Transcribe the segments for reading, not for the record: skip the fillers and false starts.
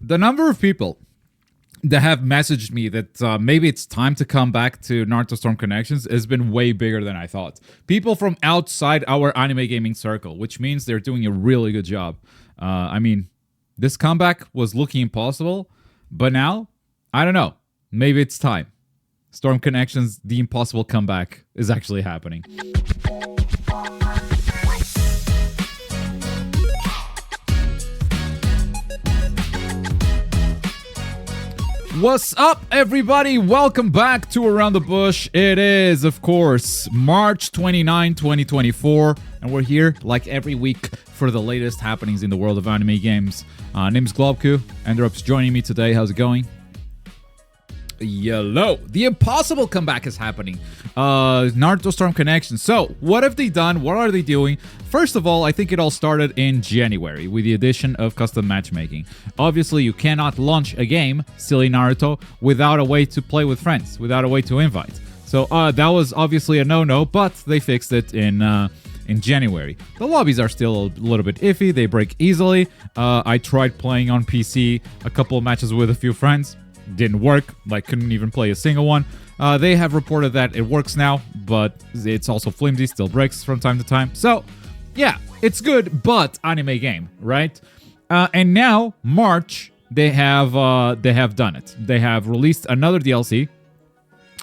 the number of people that have messaged me that maybe it's time to come back to Naruto Storm Connections has been way bigger than I thought. People from outside our anime gaming circle, which means they're doing a really good job. I mean, this comeback was looking impossible, but now, I don't know, maybe it's time. Storm Connections, the impossible comeback is actually happening. What's up, everybody? Welcome back to Around the Bush. It is, of course, March 29, 2024, and we're here, like every week, for the latest happenings in the world of anime games. Name's Globku. Androp's joining me today. How's it going? Yellow. The impossible comeback is happening. Naruto Storm Connection. So, what have they done? What are they doing? First of all, I think it all started in January with the addition of custom matchmaking. Obviously, you cannot launch a game, silly Naruto, without a way to play with friends, without a way to invite. So, that was obviously a no-no, but they fixed it in January. The lobbies are still a little bit iffy. They break easily. I tried playing on PC a couple of matches with a few friends. Didn't work, like couldn't even play a single one. They have reported that it works now, but it's also flimsy, still breaks from time to time. So, yeah, it's good, but anime game, right? And now, March, they have done it. They have released another DLC.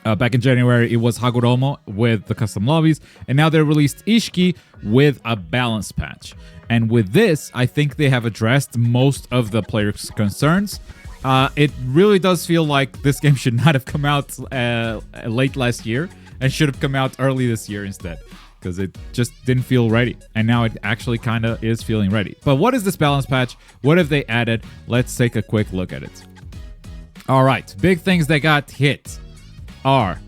Back in January, it was Hagoromo with the custom lobbies, and now they released Ishki with a balance patch. And with this, I think they have addressed most of the players' concerns. It really does feel like this game should not have come out late last year and should have come out early this year instead, because it just didn't feel ready. And now it actually kind of is feeling ready. But what is this balance patch? What have they added? Let's take a quick look at it. All right, big things that got hit are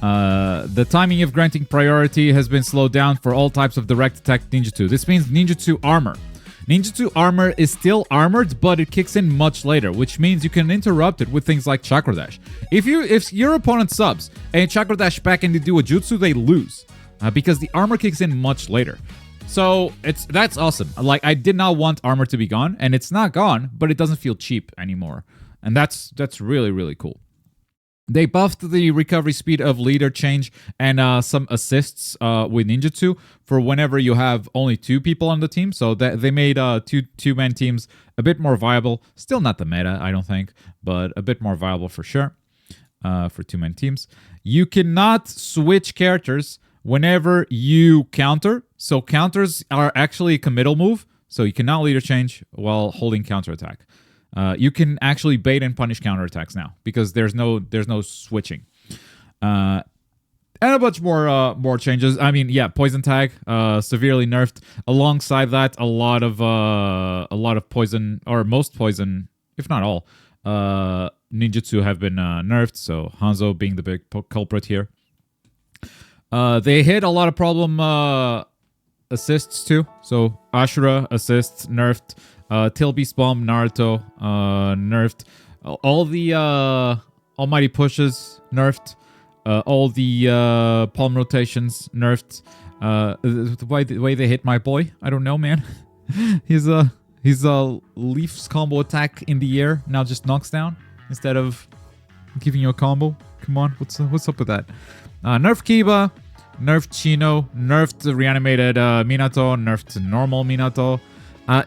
the timing of granting priority has been slowed down for all types of direct attack ninjutsu. This means ninjutsu armor. Ninjutsu armor is still armored, but it kicks in much later, which means you can interrupt it with things like Chakra Dash. If your opponent subs and Chakra Dash back and they do a jutsu, they lose because the armor kicks in much later. So that's awesome. Like, I did not want armor to be gone, and it's not gone, but it doesn't feel cheap anymore, and that's really, really cool. They buffed the recovery speed of leader change and some assists with ninjutsu for whenever you have only two people on the team. So they made two-man teams a bit more viable. Still not the meta, I don't think, but a bit more viable for sure for two-man teams. You cannot switch characters whenever you counter. So counters are actually a committal move. So you cannot leader change while holding counterattack. You can actually bait and punish counterattacks now because there's no switching, and a bunch more changes. I mean, yeah, poison tag severely nerfed. Alongside that, a lot of poison, or most poison, if not all, ninjutsu have been nerfed. So Hanzo being the big culprit here. They hit a lot of problem assists too. So Ashura assists nerfed. Tail Beast Bomb, Naruto, nerfed. All the Almighty Pushes, nerfed. All the palm rotations, nerfed. The way they hit my boy, I don't know, man. His Leaf's combo attack in the air now just knocks down instead of giving you a combo. Come on, what's up with that? Nerfed Kiba, nerfed Chino, nerfed the reanimated Minato, nerfed normal Minato.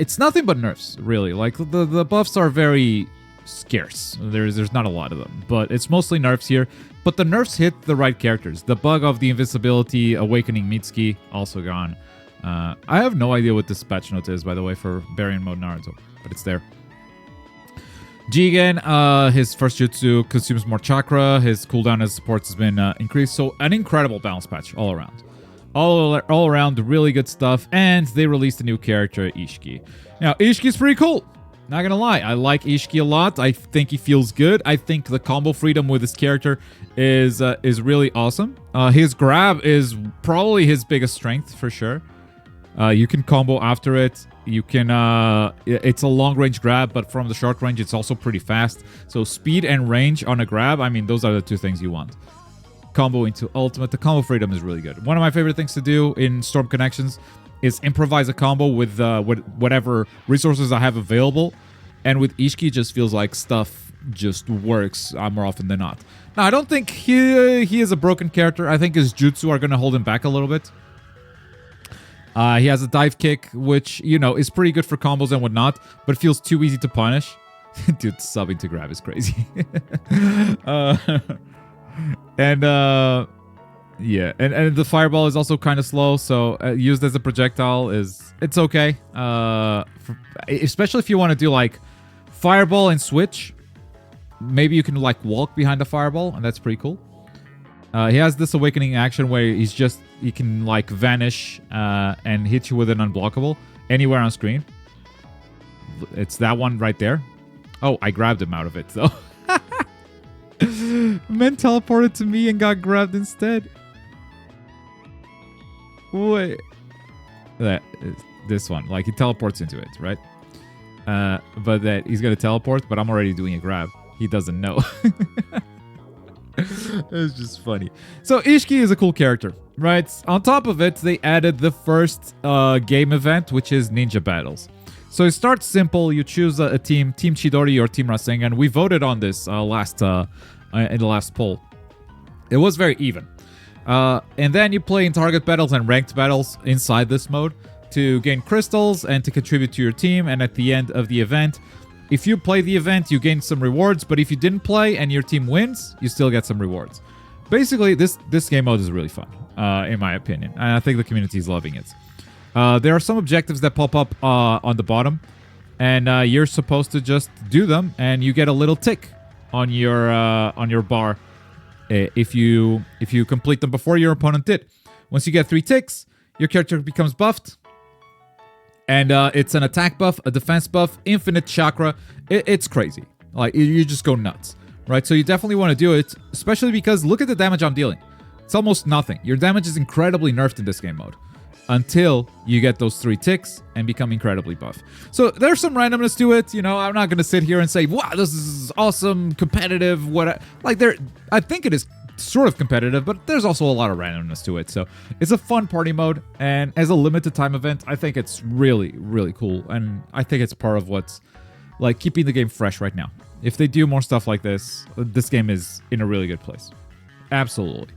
It's nothing but nerfs, really. Like, the buffs are very scarce. There's not a lot of them, but it's mostly nerfs here. But the nerfs hit the right characters. The bug of the Invisibility Awakening Mitsuki, also gone. I have no idea what this patch note is, by the way, for Baryon Mode Naruto, but it's there. Jigen, his first jutsu consumes more chakra. His cooldown as supports has been increased. So, an incredible balance patch all around. All around, really good stuff. And they released a new character, Ishki. Now, Ishki's pretty cool. Not gonna lie, I like Ishki a lot. I think he feels good. I think the combo freedom with this character is really awesome. His grab is probably his biggest strength, for sure. You can combo after it. You can, it's a long range grab, but from the short range, it's also pretty fast. So speed and range on a grab, I mean, those are the two things you want. Combo into ultimate. The combo freedom is really good. One of my favorite things to do in Storm Connections is improvise a combo with whatever resources I have available And with Ishki, it just feels like stuff just works more often than not. Now, I don't think he is a broken character. I think his jutsu are going to hold him back a little bit. He has a dive kick, which, you know, is pretty good for combos and whatnot, but it feels too easy to punish. Dude, subbing to grab is crazy. Yeah, and the fireball is also kind of slow, so used as a projectile it's okay. Especially if you want to do like fireball and switch. Maybe you can like walk behind the fireball, and that's pretty cool. He has this awakening action where he can like vanish and hit you with an unblockable anywhere on screen. It's that one right there. Oh, I grabbed him out of it though. Man teleported to me and got grabbed instead. Wait. This one. Like, he teleports into it, right? But that he's going to teleport, but I'm already doing a grab. He doesn't know. It's just funny. So, Ishki is a cool character, right? On top of it, they added the first game event, which is Ninja Battles. So, it starts simple. You choose a team, Team Chidori or Team Rasengan. We voted on this in the last poll. It was very even. And then you play in target battles and ranked battles inside this mode to gain crystals and to contribute to your team. And at the end of the event, if you play the event, you gain some rewards. But if you didn't play and your team wins, you still get some rewards. Basically, this game mode is really fun, in my opinion. And I think the community is loving it. There are some objectives that pop up on the bottom. And you're supposed to just do them. And you get a little tick on your bar. If you complete them before your opponent did. Once you get 3 ticks, your character becomes buffed. And it's an attack buff, a defense buff, infinite chakra. It's crazy. Like, you just go nuts, right? So you definitely want to do it, especially because look at the damage I'm dealing. It's almost nothing. Your damage is incredibly nerfed in this game mode until you get those 3 ticks and become incredibly buff. So there's some randomness to it. You know, I'm not going to sit here and say, wow, this is awesome, competitive, I think it is sort of competitive, but there's also a lot of randomness to it. So it's a fun party mode, and as a limited time event, I think it's really, really cool. And I think it's part of what's like keeping the game fresh right now. If they do more stuff like this game is in a really good place. Absolutely.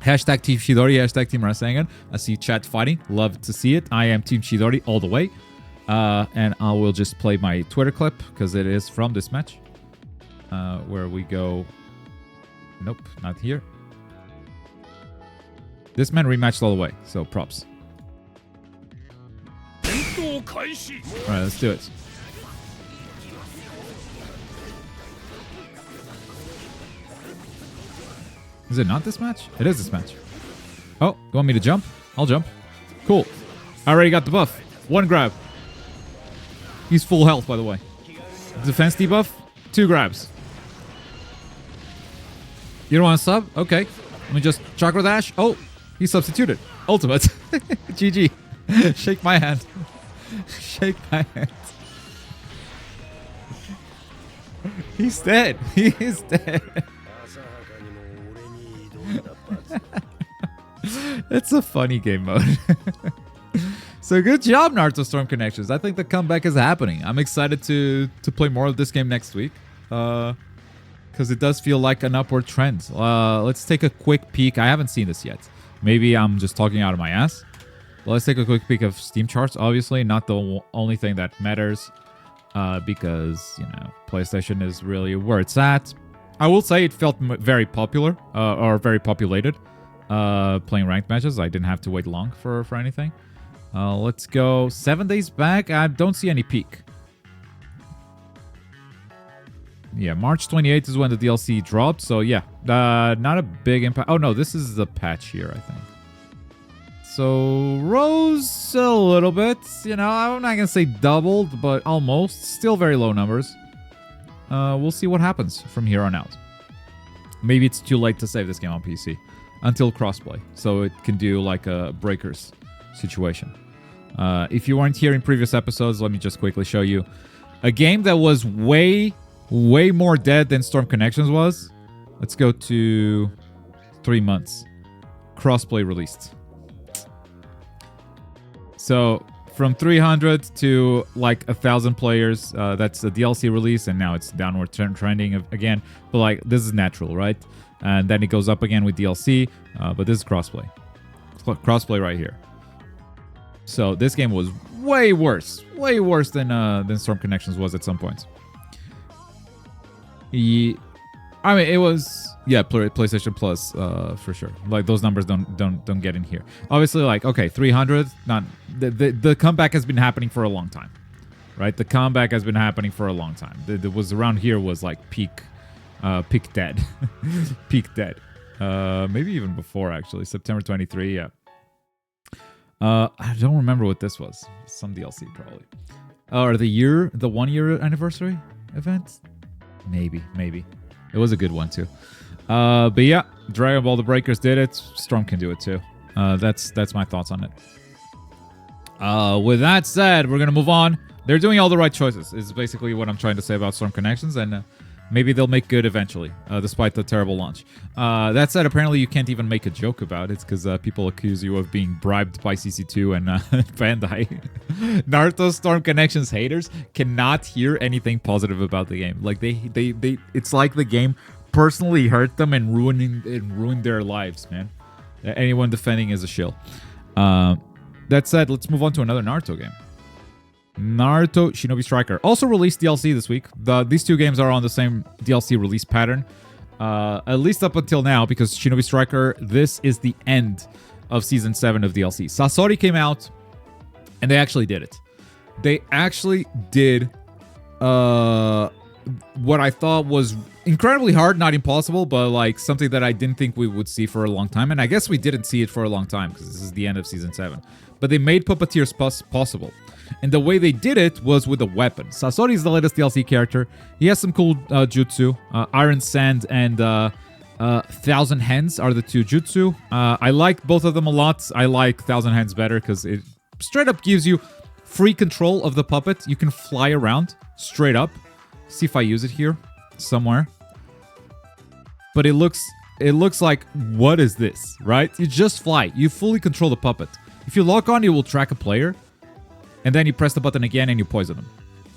Hashtag Team Chidori, hashtag Team Rasengan. I see chat fighting. Love to see it. I am Team Chidori all the way. And I will just play my Twitter clip because it is from this match. Where we go... Nope, not here. This man rematched all the way, so props. Alright, let's do it. Is it not this match? It is this match. Oh, you want me to jump? I'll jump. Cool. I already got the buff. 1 grab. He's full health, by the way. Defense debuff, 2 grabs. You don't want to sub? Okay. Let me just chakra dash. Oh, he substituted. Ultimate. GG. Shake my hand. Shake my hand. He's dead. He is dead. It's a funny game mode. So good job, Naruto Storm Connections. I think the comeback is happening. I'm excited to play more of this game next week. Because it does feel like an upward trend. Let's take a quick peek. I haven't seen this yet. Maybe I'm just talking out of my ass. But let's take a quick peek of Steam charts. Obviously, not the only thing that matters. Because, you know, PlayStation is really where it's at. I will say it felt very popular. Or very populated. Playing ranked matches. I didn't have to wait long for anything. Let's go 7 days back. I don't see any peak. Yeah, March 28th is when the DLC dropped, so yeah, not a big impact. Oh no, this is the patch here, I think. So, rose a little bit, you know, I'm not gonna say doubled, but almost. Still very low numbers. We'll see what happens from here on out. Maybe it's too late to save this game on PC until crossplay, so it can do like a Breakers situation. If you weren't here in previous episodes, let me just quickly show you a game that was way more dead than Storm Connections was. Let's go to 3 months. Crossplay released. So from 300 to like 1,000 players. That's a DLC release, and now it's downward trending again. But like, this is natural, right? And then it goes up again with DLC. But this is crossplay. Crossplay right here. So this game was way worse than Storm Connections was at some points. I mean, it was, yeah, PlayStation Plus for sure. Like, those numbers don't get in here. Obviously, like, okay, 300. Not the comeback has been happening for a long time, right? The comeback has been happening for a long time. It was around here was like peak dead, peak dead. Maybe even before, actually. September 23. Yeah. I don't remember what this was. Some DLC probably. Or the 1 year anniversary event. Maybe. It was a good one too. But yeah, Dragon Ball The Breakers did it. Storm can do it too. That's my thoughts on it. With that said, we're gonna move on. They're doing all the right choices, is basically what I'm trying to say about Storm Connections, and maybe they'll make good eventually, despite the terrible launch. That said, apparently you can't even make a joke about it, because people accuse you of being bribed by CC2 and Bandai. Naruto Storm Connections haters cannot hear anything positive about the game. Like, they it's like the game personally hurt them and ruined their lives, man. Anyone defending is a shill. That said, let's move on to another Naruto game. Naruto Shinobi Striker also released DLC this week. These two games are on the same DLC release pattern, at least up until now, because Shinobi Striker, this is the end of Season 7 of DLC. Sasori came out, and they actually did it. They actually did what I thought was incredibly hard, not impossible, but like something that I didn't think we would see for a long time. And I guess we didn't see it for a long time, because this is the end of Season 7. But they made Puppeteers possible. And the way they did it was with a weapon. Sasori is the latest DLC character. He has some cool jutsu. Iron Sand and Thousand Hands are the two jutsu. I like both of them a lot. I like Thousand Hands better because it straight up gives you free control of the puppet. You can fly around straight up. See if I use it here somewhere. But it looks like, what is this, right? You just fly. You fully control the puppet. If you lock on, you will track a player. And then you press the button again and you poison them.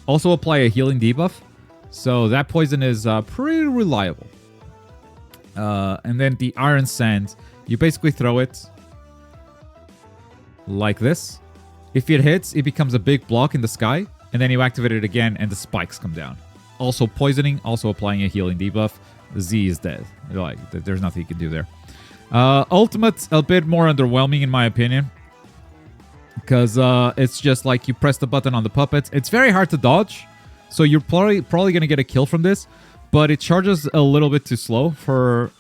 Also apply a healing debuff. So that poison is pretty reliable. And then the Iron Sand, you basically throw it like this. If it hits, it becomes a big block in the sky. And then you activate it again and the spikes come down. Also poisoning, also applying a healing debuff. Z is dead. Like, there's nothing you can do there. Ultimate, a bit more underwhelming in my opinion. Because it's just like you press the button on the puppet. It's very hard to dodge. So you're probably going to get a kill from this. But it charges a little bit too slow for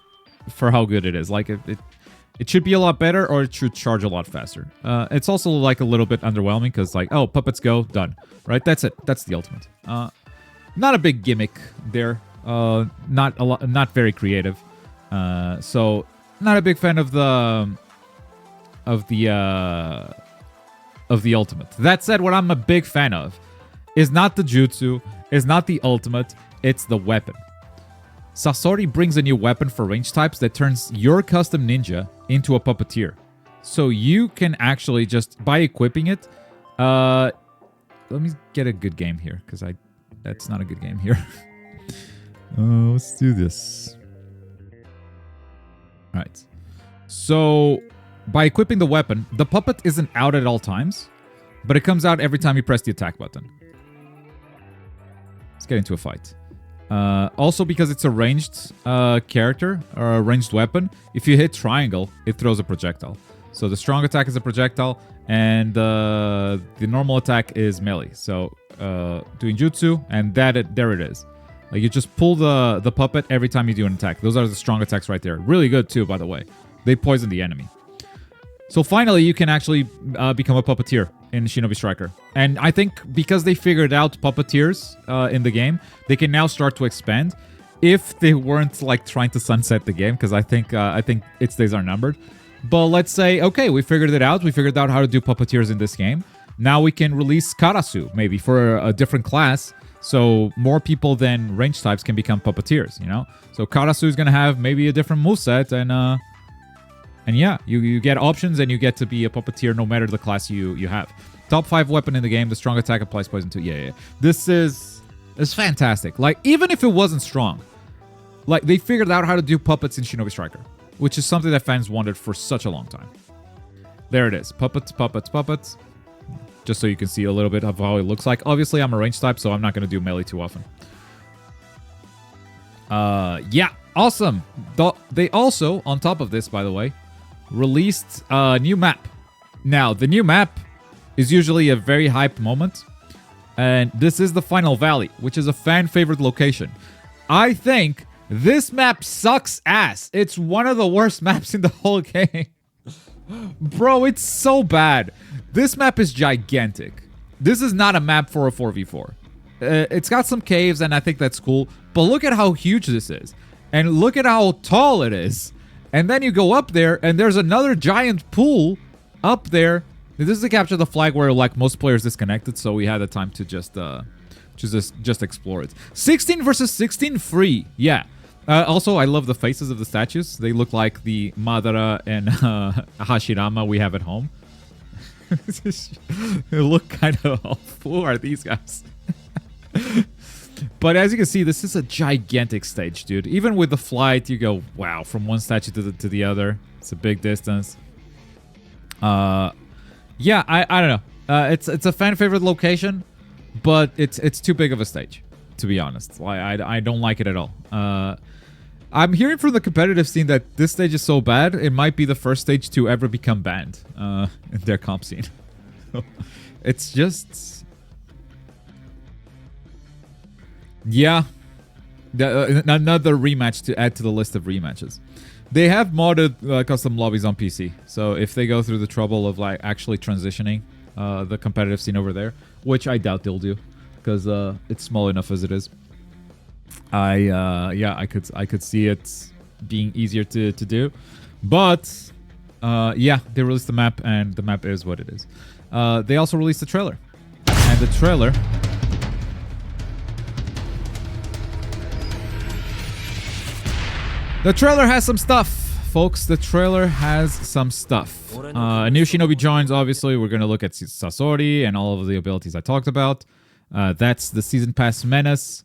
how good it is. Like, it should be a lot better, or it should charge a lot faster. It's also like a little bit underwhelming because like, oh, puppets go, done. Right? That's it. That's the ultimate. Not a big gimmick there. Not very creative. So not a big fan of the ultimate. That said, what I'm a big fan of is not the jutsu, is not the ultimate, it's the weapon. Sasori brings a new weapon for range types that turns your custom ninja into a puppeteer. So you can actually just, by equipping it, let me get a good game here, because that's not a good game here. Let's do this. All right. So by equipping the weapon, the puppet isn't out at all times, but it comes out every time you press the attack button. Let's get into a fight. Also, because it's a ranged character, or a ranged weapon, if you hit triangle, it throws a projectile. So the strong attack is a projectile, and the normal attack is melee. So doing jutsu, and there it is. Like, you just pull the puppet every time you do an attack. Those are the strong attacks right there. Really good too, by the way. They poison the enemy. So finally, you can actually become a puppeteer in Shinobi Striker. And I think because they figured out puppeteers in the game, they can now start to expand. If they weren't like trying to sunset the game, because I think its days are numbered. But let's say, okay, we figured it out. We figured out how to do puppeteers in this game. Now we can release Karasu, maybe, for a different class. So more people than range types can become puppeteers, you know? So Karasu is going to have maybe a different moveset, and yeah, you get options and you get to be a puppeteer no matter the class you have. Top 5 weapon in the game. The strong attack applies poison too. Yeah. This is fantastic. Like, even if it wasn't strong, like, they figured out how to do puppets in Shinobi Striker, which is something that fans wanted for such a long time. There it is. Puppets. Just so you can see a little bit of how it looks like. Obviously, I'm a range type, so I'm not going to do melee too often. Yeah, awesome. They also, on top of this, by the way, released a new map. Now, the new map is usually a very hype moment, and this is the Final Valley, which is a fan-favorite location. I think this map sucks ass. It's one of the worst maps in the whole game. Bro, it's so bad. This map is gigantic. This is not a map for a 4v4. It's got some caves, and I think that's cool. But look at how huge this is. And look at how tall it is. And then you go up there, and there's another giant pool up there. This is to capture the flag where, like, most players disconnected, so we had the time to just explore it. 16 versus 16 free. Yeah. Also, I love the faces of the statues. They look like the Madara and Hashirama we have at home. They look kind of off. Who are these guys? But as you can see, this is a gigantic stage, dude. Even with the flight, you go, wow, from one statue to the other. It's a big distance. Yeah, I don't know. It's a fan favorite location, but it's too big of a stage, to be honest. I don't like it at all. I'm hearing from the competitive scene that this stage is so bad, it might be the first stage to ever become banned in their comp scene. It's just... Yeah. Another rematch to add to the list of rematches. They have modded custom lobbies on PC, so if they go through the trouble of like actually transitioning the competitive scene over there, which I doubt they'll do, because it's small enough as it is. I could see it being easier to do, but yeah, they released the map, and the map is what it is. They also released the trailer, and the trailer has some stuff, folks. The trailer has some stuff. A new Shinobi joins, obviously. We're going to look at Sasori and all of the abilities I talked about. That's the Season Pass Menace.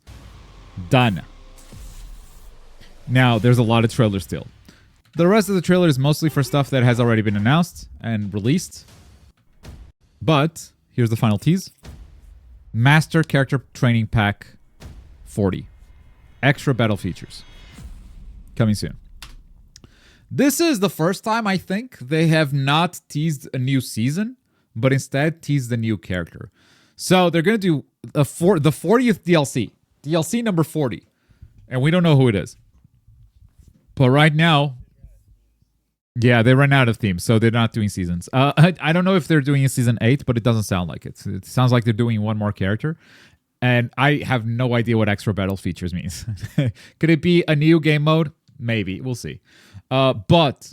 Done. Now, there's a lot of trailers still. The rest of the trailer is mostly for stuff that has already been announced and released. But, here's the final tease. Master Character Training Pack 40. Extra battle features. Coming soon. This is the first time, I think, they have not teased a new season, but instead teased a new character. So they're going to do the 40th DLC. DLC number 40. And we don't know who it is. But right now, yeah, they ran out of themes, so they're not doing seasons. I don't know if they're doing a season 8, but it doesn't sound like it. It sounds like they're doing one more character. And I have no idea what extra battle features means. Could it be a new game mode? Maybe. We'll see. But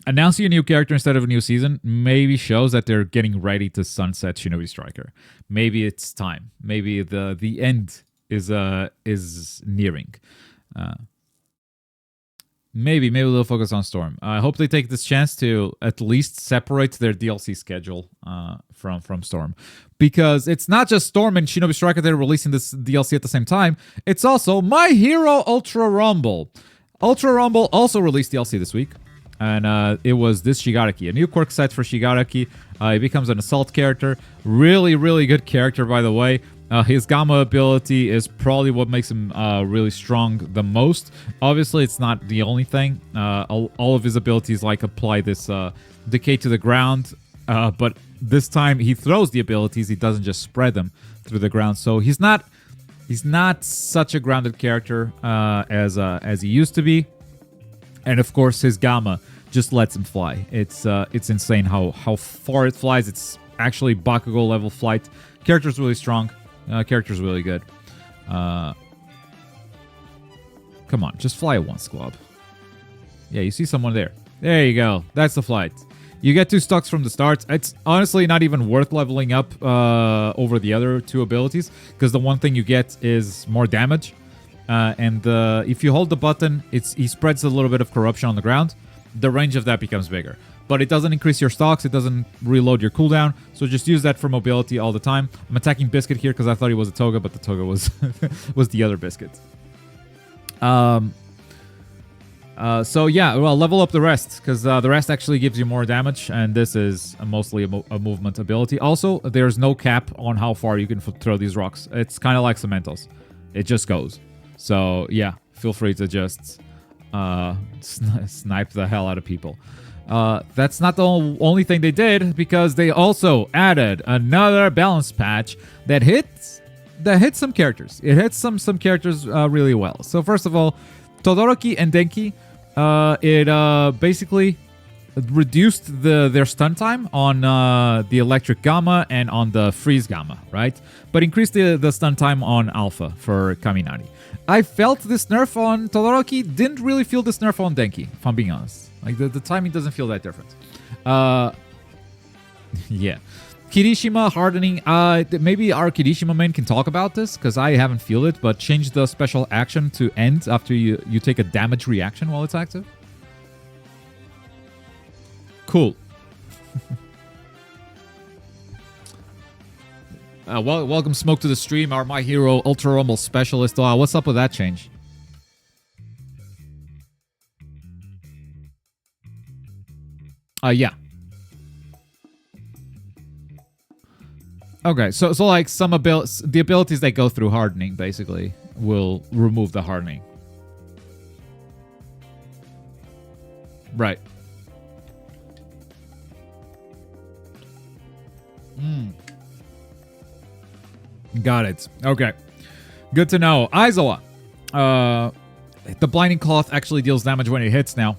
announcing a new character instead of a new season maybe shows that they're getting ready to sunset Shinobi Striker. Maybe it's time. Maybe the end is nearing. Maybe they'll focus on Storm. I hope they take this chance to at least separate their DLC schedule from Storm. Because it's not just Storm and Shinobi Striker that are releasing this DLC at the same time. It's also My Hero Ultra Rumble. Ultra Rumble also released DLC this week. And it was this Shigaraki. A new quirk set for Shigaraki. He becomes an assault character. Really, really good character, by the way. His Gamma ability is probably what makes him really strong the most. Obviously, it's not the only thing. All of his abilities like apply this decay to the ground. But this time he throws the abilities. He doesn't just spread them through the ground. So he's not such a grounded character as he used to be. And of course, his Gamma just lets him fly. It's insane how far it flies. It's actually Bakugo level flight. Character's really strong. Character's really good. Come on, just fly it once, Glob. Yeah, you see someone there. There you go. That's the flight. You get 2 stocks from the start. It's honestly not even worth leveling up over the other 2 abilities, because the one thing you get is more damage. And if you hold the button, he spreads a little bit of corruption on the ground. The range of that becomes bigger. but it doesn't increase your stocks. It doesn't reload your cooldown. So just use that for mobility all the time. I'm attacking Biscuit here because I thought he was a Toga, but the Toga was was the other Biscuit. So yeah, well, level up the rest, because the rest actually gives you more damage, and this is mostly a movement ability. Also, there's no cap on how far you can throw these rocks. It's kind of like Cementos. It just goes. So yeah, feel free to just snipe the hell out of people. That's not the only thing they did, because they also added another balance patch that hits some characters. It hits some characters really well. So first of all, Todoroki and Denki, it basically reduced their stun time on the Electric Gamma and on the Freeze Gamma, right? But increased the stun time on Alpha for Kaminari. I felt this nerf on Todoroki, didn't really feel this nerf on Denki, if I'm being honest. Like, the timing doesn't feel that different. Yeah. Kirishima hardening. Maybe our Kirishima main can talk about this, because I haven't feel it, but change the special action to end after you take a damage reaction while it's active. Cool. Welcome Smoke to the stream, our My Hero Ultra Rumble specialist. What's up with that change? Yeah. Okay, so like the abilities that go through hardening basically will remove the hardening. Right. Got it. Okay. Good to know. Aizawa. The Blinding Cloth actually deals damage when it hits now,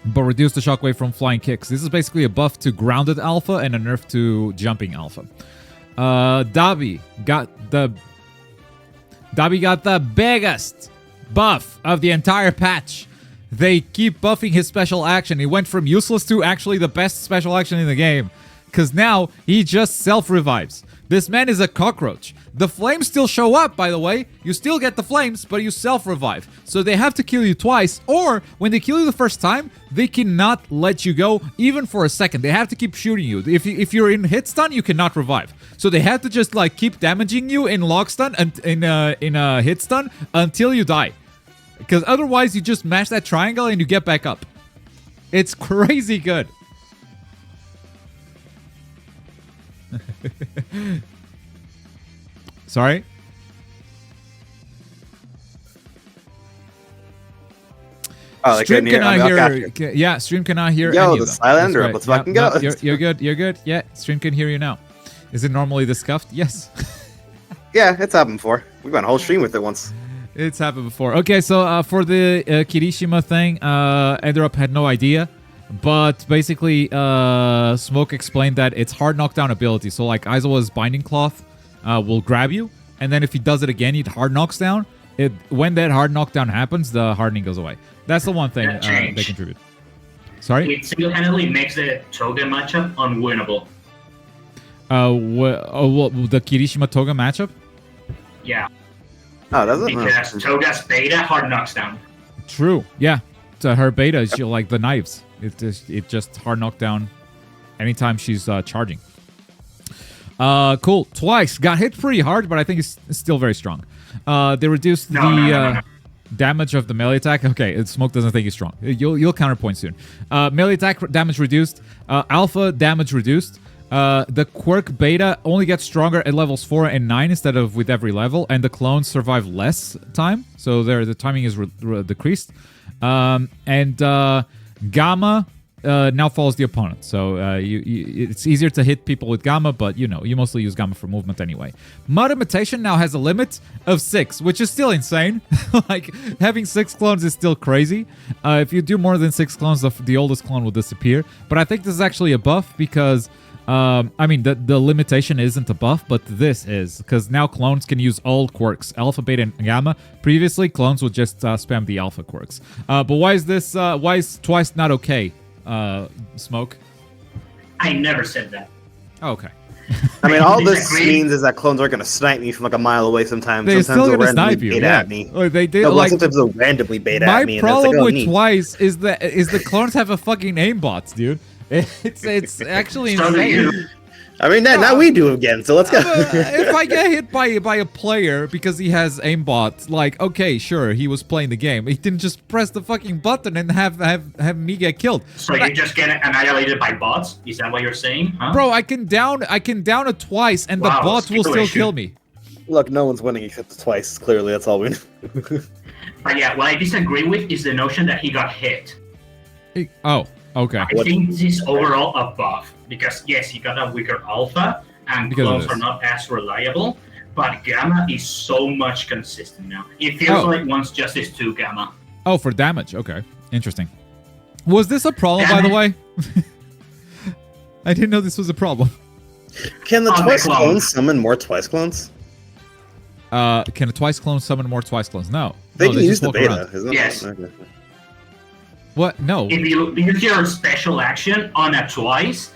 but reduce the shockwave from flying kicks. This is basically a buff to grounded alpha and a nerf to jumping alpha. Dabi got the biggest buff of the entire patch. They keep buffing his special action. He went from useless to actually the best special action in the game, because now he just self-revives. This man is a cockroach. The flames still show up, by the way. You still get the flames, but you self-revive. So they have to kill you twice, or when they kill you the first time, they cannot let you go even for a second. They have to keep shooting you. If you're in hit stun, you cannot revive. So they have to just like keep damaging you in lock stun and in a hit stun until you die. Because otherwise, you just mash that triangle and you get back up. It's crazy good. Sorry? Oh, they Stream couldn't cannot hear. hear. Yeah, stream cannot hear. Yo, any the of them. silent That's or right. let's fucking go. You're good. You're good. Yeah, stream can hear you now. Is it normally this scuffed? Yes. Yeah, it's happened before. We went a whole stream with it once. It's happened before. Okay, so for the Kirishima thing, Enderup had no idea. But basically, Smoke explained that it's hard knockdown ability. So like Aizawa's Binding Cloth will grab you, and then if he does it again, it hard knocks down. When that hard knockdown happens, the hardening goes away. That's the one thing they contribute. Sorry? It single-handedly makes the Toga matchup unwinnable. The Kirishima Toga matchup? Yeah. Oh, does it? Because Toga's beta hard knocks down. True. Yeah. So her beta is like the knives. It just hard knock down anytime she's charging. Cool. Twice. Got hit pretty hard, but I think it's still very strong. They reduced the damage of the melee attack. Okay, Smoke doesn't think he's strong. You'll counterpoint soon. Melee attack damage reduced. Alpha damage reduced. The quirk beta only gets stronger at levels 4 and 9 instead of with every level, and the clones survive less time, so the timing is decreased. Gamma now follows the opponent, so it's easier to hit people with Gamma, but you mostly use Gamma for movement anyway. Mud Imitation now has a limit of 6, which is still insane. Like, having 6 clones is still crazy. If you do more than 6 clones, the oldest clone will disappear. But I think this is actually a buff because I mean, the limitation isn't a buff, but this is, because now clones can use all quirks, Alpha, Beta, and Gamma. Previously, clones would just spam the Alpha quirks. But why is this, why is twice not okay, Smoke? I never said that. Oh, okay. I mean, all this Disagree. means is that clones are gonna snipe me from like a mile away sometimes. They're Sometimes still they'll gonna randomly snipe you. bait Yeah, at me. Like, they did. No, Like sometimes they'll randomly bait my at me. problem and it's like, oh, with neat. Twice is the clones have a fucking aimbot, dude. It's actually So do insane. you. I mean, now we do again. So let's go. If I get hit by a player because he has aimbot, like, okay, sure, he was playing the game. He didn't just press the fucking button and have me get killed. So you just get annihilated by bots? Is that what you're saying? Huh? Bro, I can down it twice and Wow, the bot will still speculation. kill me. Look, no one's winning except twice. Clearly, that's all we know. But yeah, what I disagree with is the notion that he got hit. Oh, okay. I think this is overall a buff. Because yes, he got a weaker alpha, and Because of clones this. are not as reliable. But Gamma is so much consistent now. It feels Oh. like one's Justice 2 Gamma. Oh, for damage. Okay, interesting. Was this a problem, by the way? I didn't know this was a problem. Can the On the twice clone. clones summon more twice clones? Can a twice clone summon more twice clones? No. They No, can use just the walk beta. around. Isn't Yes. It? Okay. What? No. If you use your special action on a twice,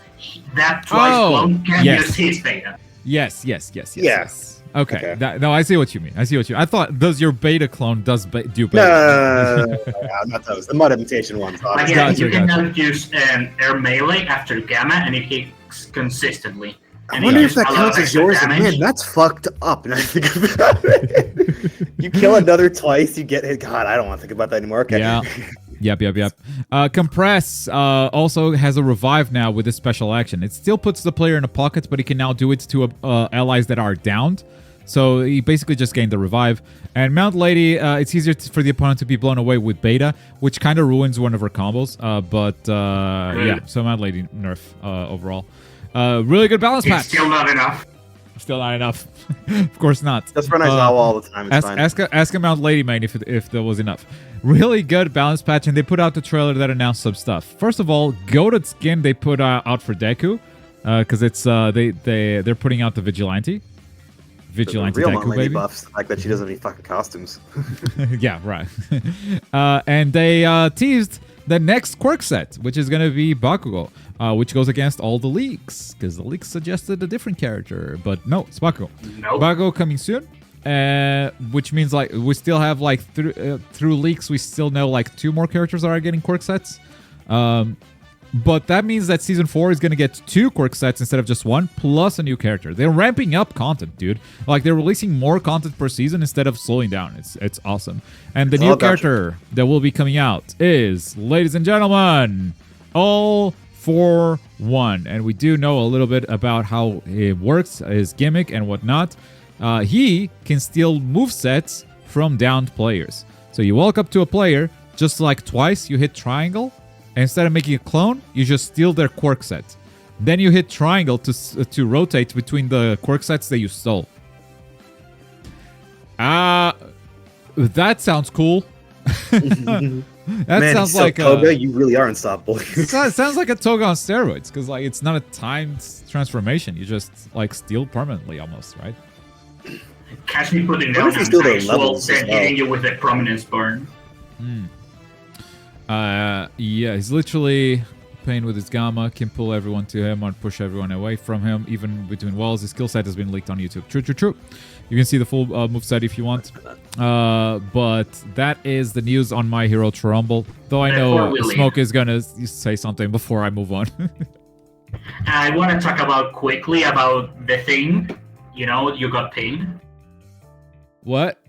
that twice Oh, clone can yes. use his beta. Yes. Yeah. Yes. Okay. Okay. No, I see what you mean. I thought does your beta clone do No, beta? not those. The mud imitation ones. Like, Obviously. yeah, Gotcha, you can gotcha. now use air melee after Gamma, and it hits consistently. I And it wonder does if that a lot counts of as extra yours. And damage. man, that's fucked up. And I think about it. You kill another twice, you get hit. God, I don't want to think about that anymore. Okay. Yeah. Yep. Compress also has a revive now with this special action. It still puts the player in a pocket, but he can now do it to allies that are downed. So he basically just gained the revive. And Mount Lady, it's easier for the opponent to be blown away with beta, which kind of ruins one of her combos. Yeah, so Mount Lady nerf overall. Really good balance It's patch. still not enough. Still not enough. Of course not. Just run Aizawa all the time. It's fine. Ask a Mount Lady main if there was enough. Really good balance patch, and they put out the trailer that announced some stuff. First of all, goated skin they put out for Deku, because it's they're putting out the Vigilante The real Deku Mom Lady baby. buffs the fact that she doesn't have any fucking costumes. Yeah, right. And they teased the next quirk set, which is gonna be Bakugo, which goes against all the leaks, because the leaks suggested a different character, but no, it's Bakugo. Nope. Bakugo coming soon, which means like we still have like through leaks we still know like 2 more characters that are getting quirk sets. But that means that Season 4 is going to get 2 quirk sets instead of just 1, plus a new character. They're ramping up content, dude. Like, they're releasing more content per season instead of slowing down. It's awesome. And the It's new all Gacha. character that will be coming out is, ladies and gentlemen, All for One. And we do know a little bit about how it works, his gimmick and whatnot. He can steal movesets from downed players. So you walk up to a player, just like twice, you hit triangle. Instead of making a clone, you just steal their quirk set. Then you hit triangle to rotate between the quirk sets that you stole. That sounds cool. That Man, sounds so like Koga, you really are unstoppable. it sounds like a Toga on steroids, because like it's not a timed transformation. You just like steal permanently almost, right? Catch me putting What down if you steal their actual, levels as then well? hitting you with a prominence burn. Yeah, he's literally playing with his Gamma, can pull everyone to him and push everyone away from him, even between walls. His skill set has been leaked on YouTube. True. You can see the full moveset if you want. But that is the news on My Hero Trumbull. Though I Before know we leave. Smoke is gonna say something before I move on. I want to talk about quickly about the thing. You know, you got pinged. What?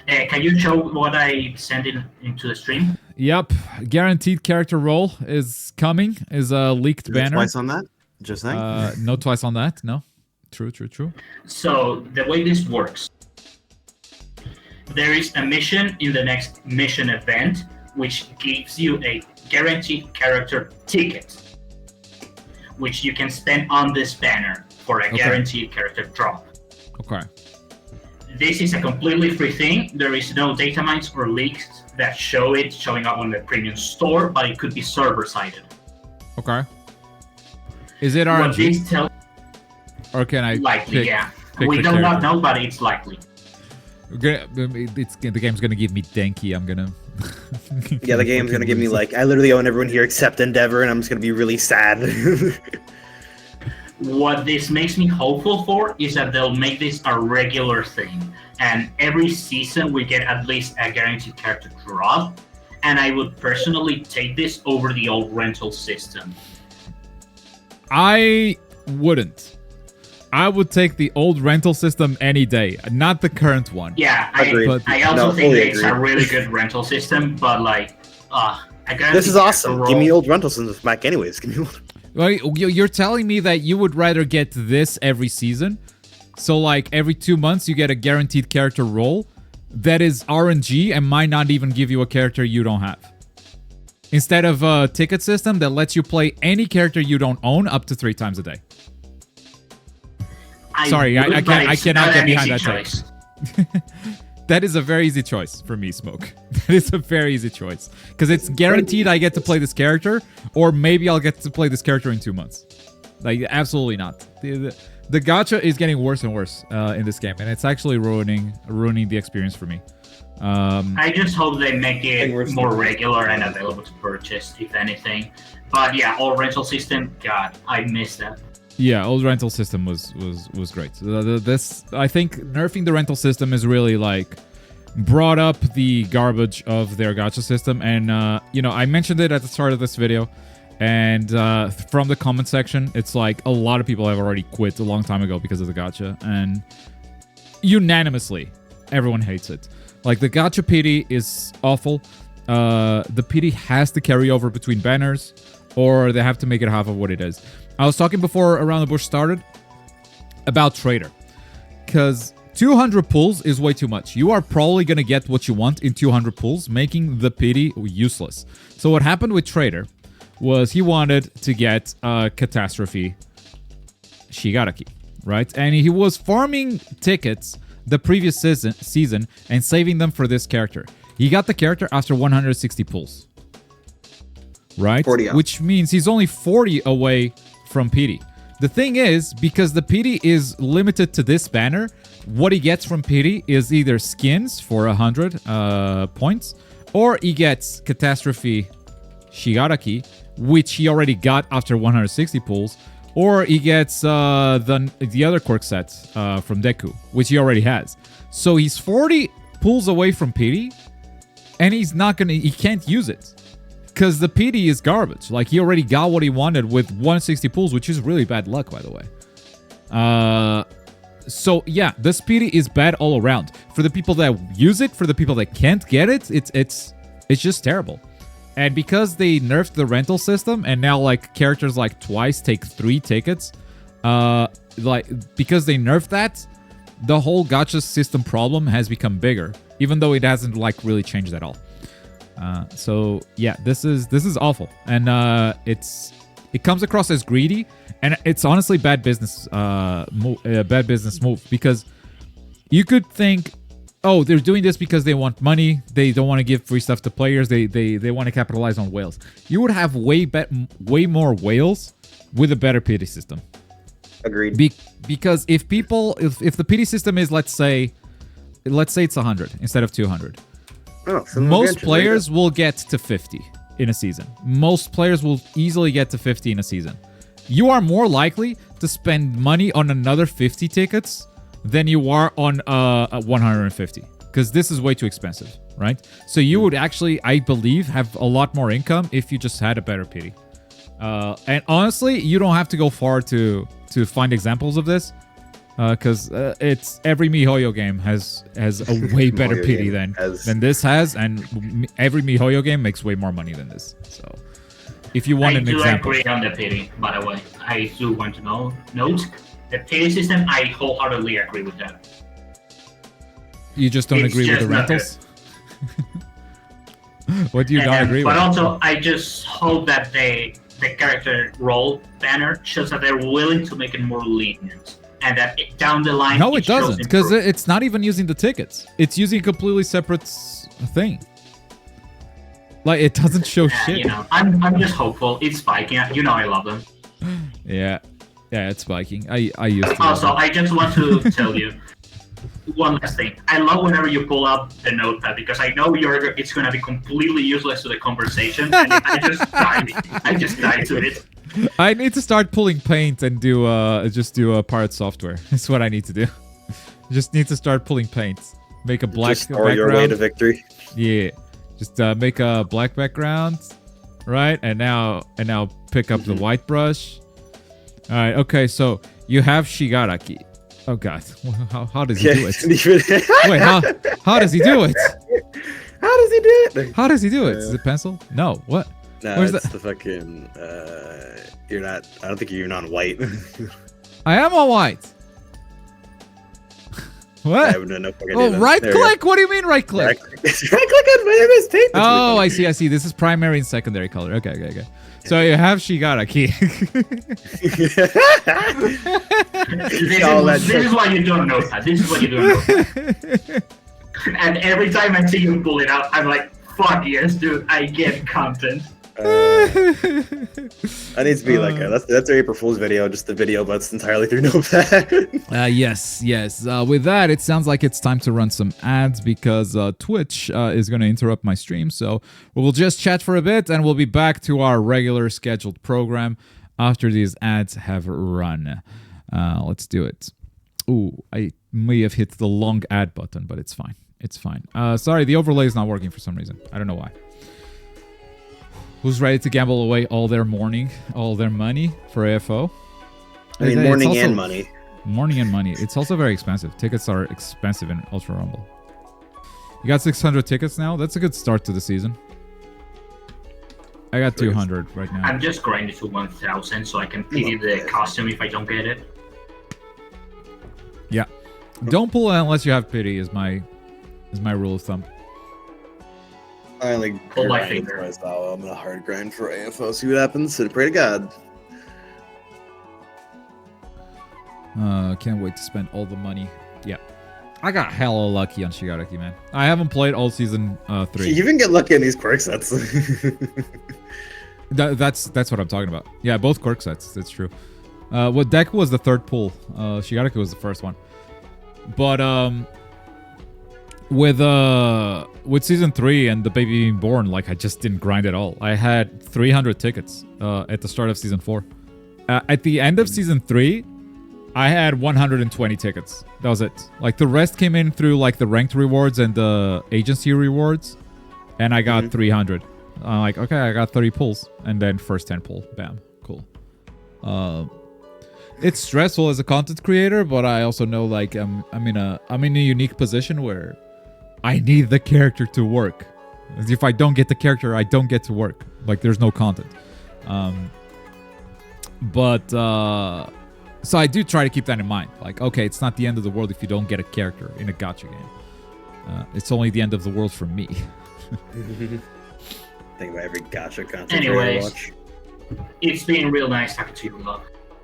Can you show what I sent into the stream? Yep. Guaranteed character role is coming. Is a leaked banner. Twice on that? Just saying. No twice on that. No. True. So the way this works, there is a mission in the next mission event, which gives you a guaranteed character ticket, which you can spend on this banner for a Okay. guaranteed character drop. Okay. This is a completely free thing. There is no data mines or leaks that show it showing up on the premium store, but it could be server-sided. Okay. Is it What RNG? this tells Or can I likely, yeah. pick We the do not character? know, but it's likely. The game's gonna give me Denki. I'm gonna. Yeah, the game's gonna give me like, I literally own everyone here except Endeavor, and I'm just gonna be really sad. what this makes me hopeful for is that they'll make this a regular thing, and every season we get at least a guaranteed character drop. And I would personally take this over the old rental system. I wouldn't. I would take the old rental system any day, not the current one. Yeah, I also think it's a really good rental system, but like, this is awesome. Give me old rental systems back, anyways. Give me old. Well, you're telling me that you would rather get this every season? So like every 2 months you get a guaranteed character roll that is RNG and might not even give you a character you don't have. Instead of a ticket system that lets you play any character you don't own up to 3 times a day. I cannot get behind that choice. That is a very easy choice for me, Smoke. That is a very easy choice. Because it's guaranteed I get to play this character, or maybe I'll get to play this character in 2 months. Like, absolutely not. The gacha is getting worse and worse in this game, and it's actually ruining the experience for me. I just hope they make it more regular and available to purchase, if anything. But yeah, old rental system, God, I miss that. Yeah, old rental system was great. This, I think, nerfing the rental system is really like brought up the garbage of their gacha system, and you know, I mentioned it at the start of this video, and from the comment section, it's like a lot of people have already quit a long time ago because of the gacha, and unanimously, everyone hates it. Like, the gacha pity is awful. The pity has to carry over between banners, or they have to make it half of what it is. I was talking before Around the Bush started about Trader, because 200 pulls is way too much. You are probably going to get what you want in 200 pulls, making the pity useless. So what happened with Trader was he wanted to get Catastrophe Shigaraki, right? And he was farming tickets the previous season and saving them for this character. He got the character after 160 pulls, right? 40 which means he's only 40 away from PD. The thing is, because the PD is limited to this banner, what he gets from PD is either skins for 100 points, or he gets Catastrophe Shigaraki, which he already got after 160 pulls, or he gets the other quirk set from Deku, which he already has. So he's 40 pulls away from PD, and he can't use it. Because the PD is garbage. Like, he already got what he wanted with 160 pulls, which is really bad luck, by the way. So, yeah, this PD is bad all around. For the people that use it, for the people that can't get it, it's just terrible. And because they nerfed the rental system, and now, like, characters like Twice take 3 tickets, because they nerfed that, the whole gacha system problem has become bigger, even though it hasn't, like, really changed at all. So yeah, this is awful, and it comes across as greedy, and it's honestly bad business move, because you could think, oh, they're doing this because they want money, they don't want to give free stuff to players, they want to capitalize on whales. You would have way more whales with a better pity system. Agreed. Because if the pity system is, let's say it's 100 instead of 200. Oh, most players will get to 50 in a season. Most players will easily get to 50 in a season. You are more likely to spend money on another 50 tickets than you are on 150, because this is way too expensive, right? So you would actually, I believe, have a lot more income if you just had a better pity. And honestly, you don't have to go far to find examples of this. Because it's every MiHoYo game has a way better pity than this has, and every MiHoYo game makes way more money than this. So, if you want an example, I do agree on the pity. By the way, I do want to note the pity system. I wholeheartedly agree with that. You just don't agree with the rentals. What do you not agree with? But also, I just hope that the character role banner shows that they're willing to make it more lenient. And that down the line... No, it doesn't, because it's not even using the tickets. It's using a completely separate thing. Like, it doesn't show shit. You know, I'm just hopeful. It's spiking. You know I love them. Yeah, it's spiking. I used to. Also, I just want to tell you one last thing. I love whenever you pull up the notepad, because I know it's going to be completely useless to the conversation. And I just died to it. I need to start pulling paint and do just do a pirate software. That's what I need to do. Just need to start pulling paint. Make a black Just background. your way to victory. Yeah. Just make a black background, right? And now pick up the white brush. All right. Okay. So you have Shigaraki. Oh God. How does he do it? Wait. How does he do it? How does he do it? How does he do it? Is it pencil? No. What? No, Where's it's that? the fucking. You're not. I don't think you're even on white. I am on white. What? Right click? What do you mean right click? Right click on my MS Paint. Oh, I see. This is primary and secondary color. Okay. So you have Shigaraki. This is why you don't know that. This is what you don't know. And every time I see you pull it out, I'm like, fuck yes, dude, I get content. That needs to be like that's our April Fool's video, just the video, but it's entirely through Notepad. Yes. With that, it sounds like it's time to run some ads because Twitch is going to interrupt my stream. So we'll just chat for a bit and we'll be back to our regular scheduled program after these ads have run. Let's do it. Ooh, I may have hit the long ad button, but it's fine. It's fine. Sorry, the overlay is not working for some reason. I don't know why. Who's ready to gamble away all their money for AFO? I mean, morning and money. Morning and money. It's also very expensive. Tickets are expensive in Ultra Rumble. You got 600 tickets now? That's a good start to the season. I got 200 right now. I'm just grinding to 1,000 so I can pity the costume if I don't get it. Yeah. Don't pull it unless you have pity is my rule of thumb. I only pull my finger. I'm gonna hard grind for AFO, see what happens, and pray to God. Can't wait to spend all the money. Yeah. I got hella lucky on Shigaraki, man. I haven't played all season 3. You even get lucky in these quirk sets. That's what I'm talking about. Yeah, both quirk sets. That's true. What deck was the third pull? Shigaraki was the first one. But with season 3 and the baby being born, like I just didn't grind at all. I had 300 tickets at the start of season 4. At the end of season 3, I had 120 tickets. That was it. Like the rest came in through like the ranked rewards and the agency rewards, and I got 300. I'm like, okay, I got 30 pulls, and then first 10 pull, bam, cool. It's stressful as a content creator, but I also know like I'm in a unique position where I need the character to work. If I don't get the character, I don't get to work. Like there's no content. So I do try to keep that in mind. Like, okay, it's not the end of the world if you don't get a character in a gacha game. It's only the end of the world for me. Think about every gacha content. Anyways, it's been real nice talking to you, love.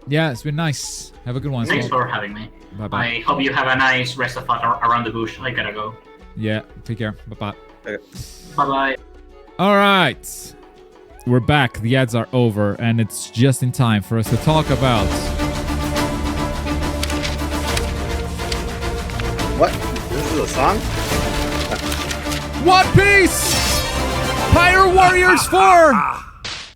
Yeah, it's been nice. Have a good one. Thanks for having me. Bye-bye. I hope you have a nice rest of around the bush. I gotta go. Yeah, take care. Bye-bye. Okay. Bye-bye. All right. We're back. The ads are over, and it's just in time for us to talk about... What? This is a song? One Piece! Pyre Warriors 4!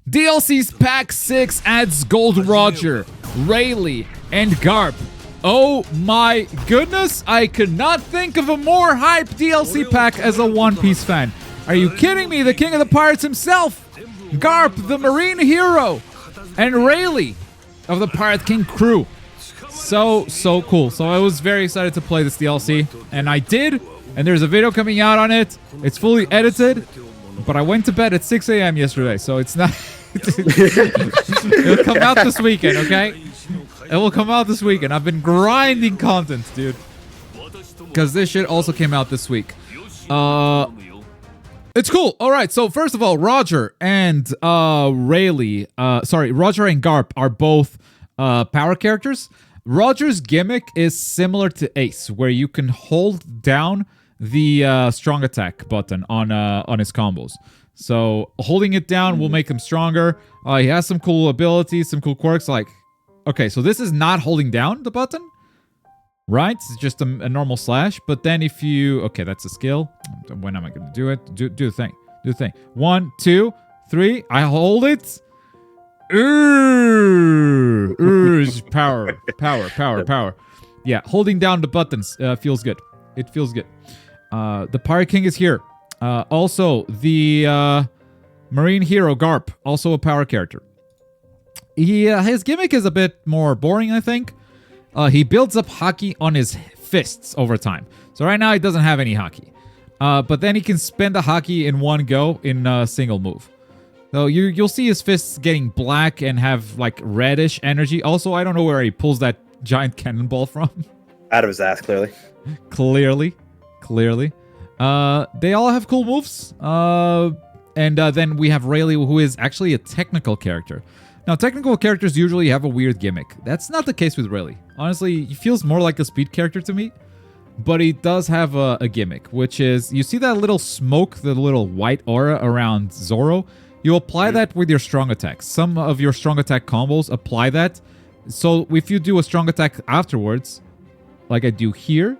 DLC's Pack 6 adds Gold Roger, Rayleigh, and Garp. Oh my goodness, I could not think of a more hype DLC pack as a One Piece fan. Are you kidding me? The King of the Pirates himself, Garp, the Marine hero, and Rayleigh of the Pirate King crew. So cool. So I was very excited to play this DLC, and I did, and there's a video coming out on it. It's fully edited, but I went to bed at 6 a.m. yesterday, so it's not... It'll come out this weekend, okay? It will come out this weekend. I've been grinding content, dude. Because this shit also came out this week. It's cool. All right, so first of all, Roger and Rayleigh... Roger and Garp are both power characters. Roger's gimmick is similar to Ace, where you can hold down the strong attack button on his combos. So holding it down will make him stronger. He has some cool abilities, some cool quirks. Like, okay, so this is not holding down the button, right? It's just a normal slash. But then if you, okay, that's a skill. When am I going to do it? Do the thing. Do the thing. 1, 2, 3. I hold it. Power. Yeah, holding down the buttons feels good. It feels good. The Pirate King is here. Also, the Marine Hero Garp, also a power character. His gimmick is a bit more boring, I think. He builds up haki on his fists over time. So right now he doesn't have any haki. But then he can spend the haki in one go in a single move. So you'll see his fists getting black and have like reddish energy. Also, I don't know where he pulls that giant cannonball from. Out of his ass, clearly. Clearly. They all have cool moves. And then we have Rayleigh, who is actually a technical character. Now, technical characters usually have a weird gimmick. That's not the case with Rayleigh. Honestly, he feels more like a speed character to me. But he does have a gimmick, which is, you see that little smoke, the little white aura around Zoro? You apply that with your strong attacks. Some of your strong attack combos apply that. So if you do a strong attack afterwards, like I do here,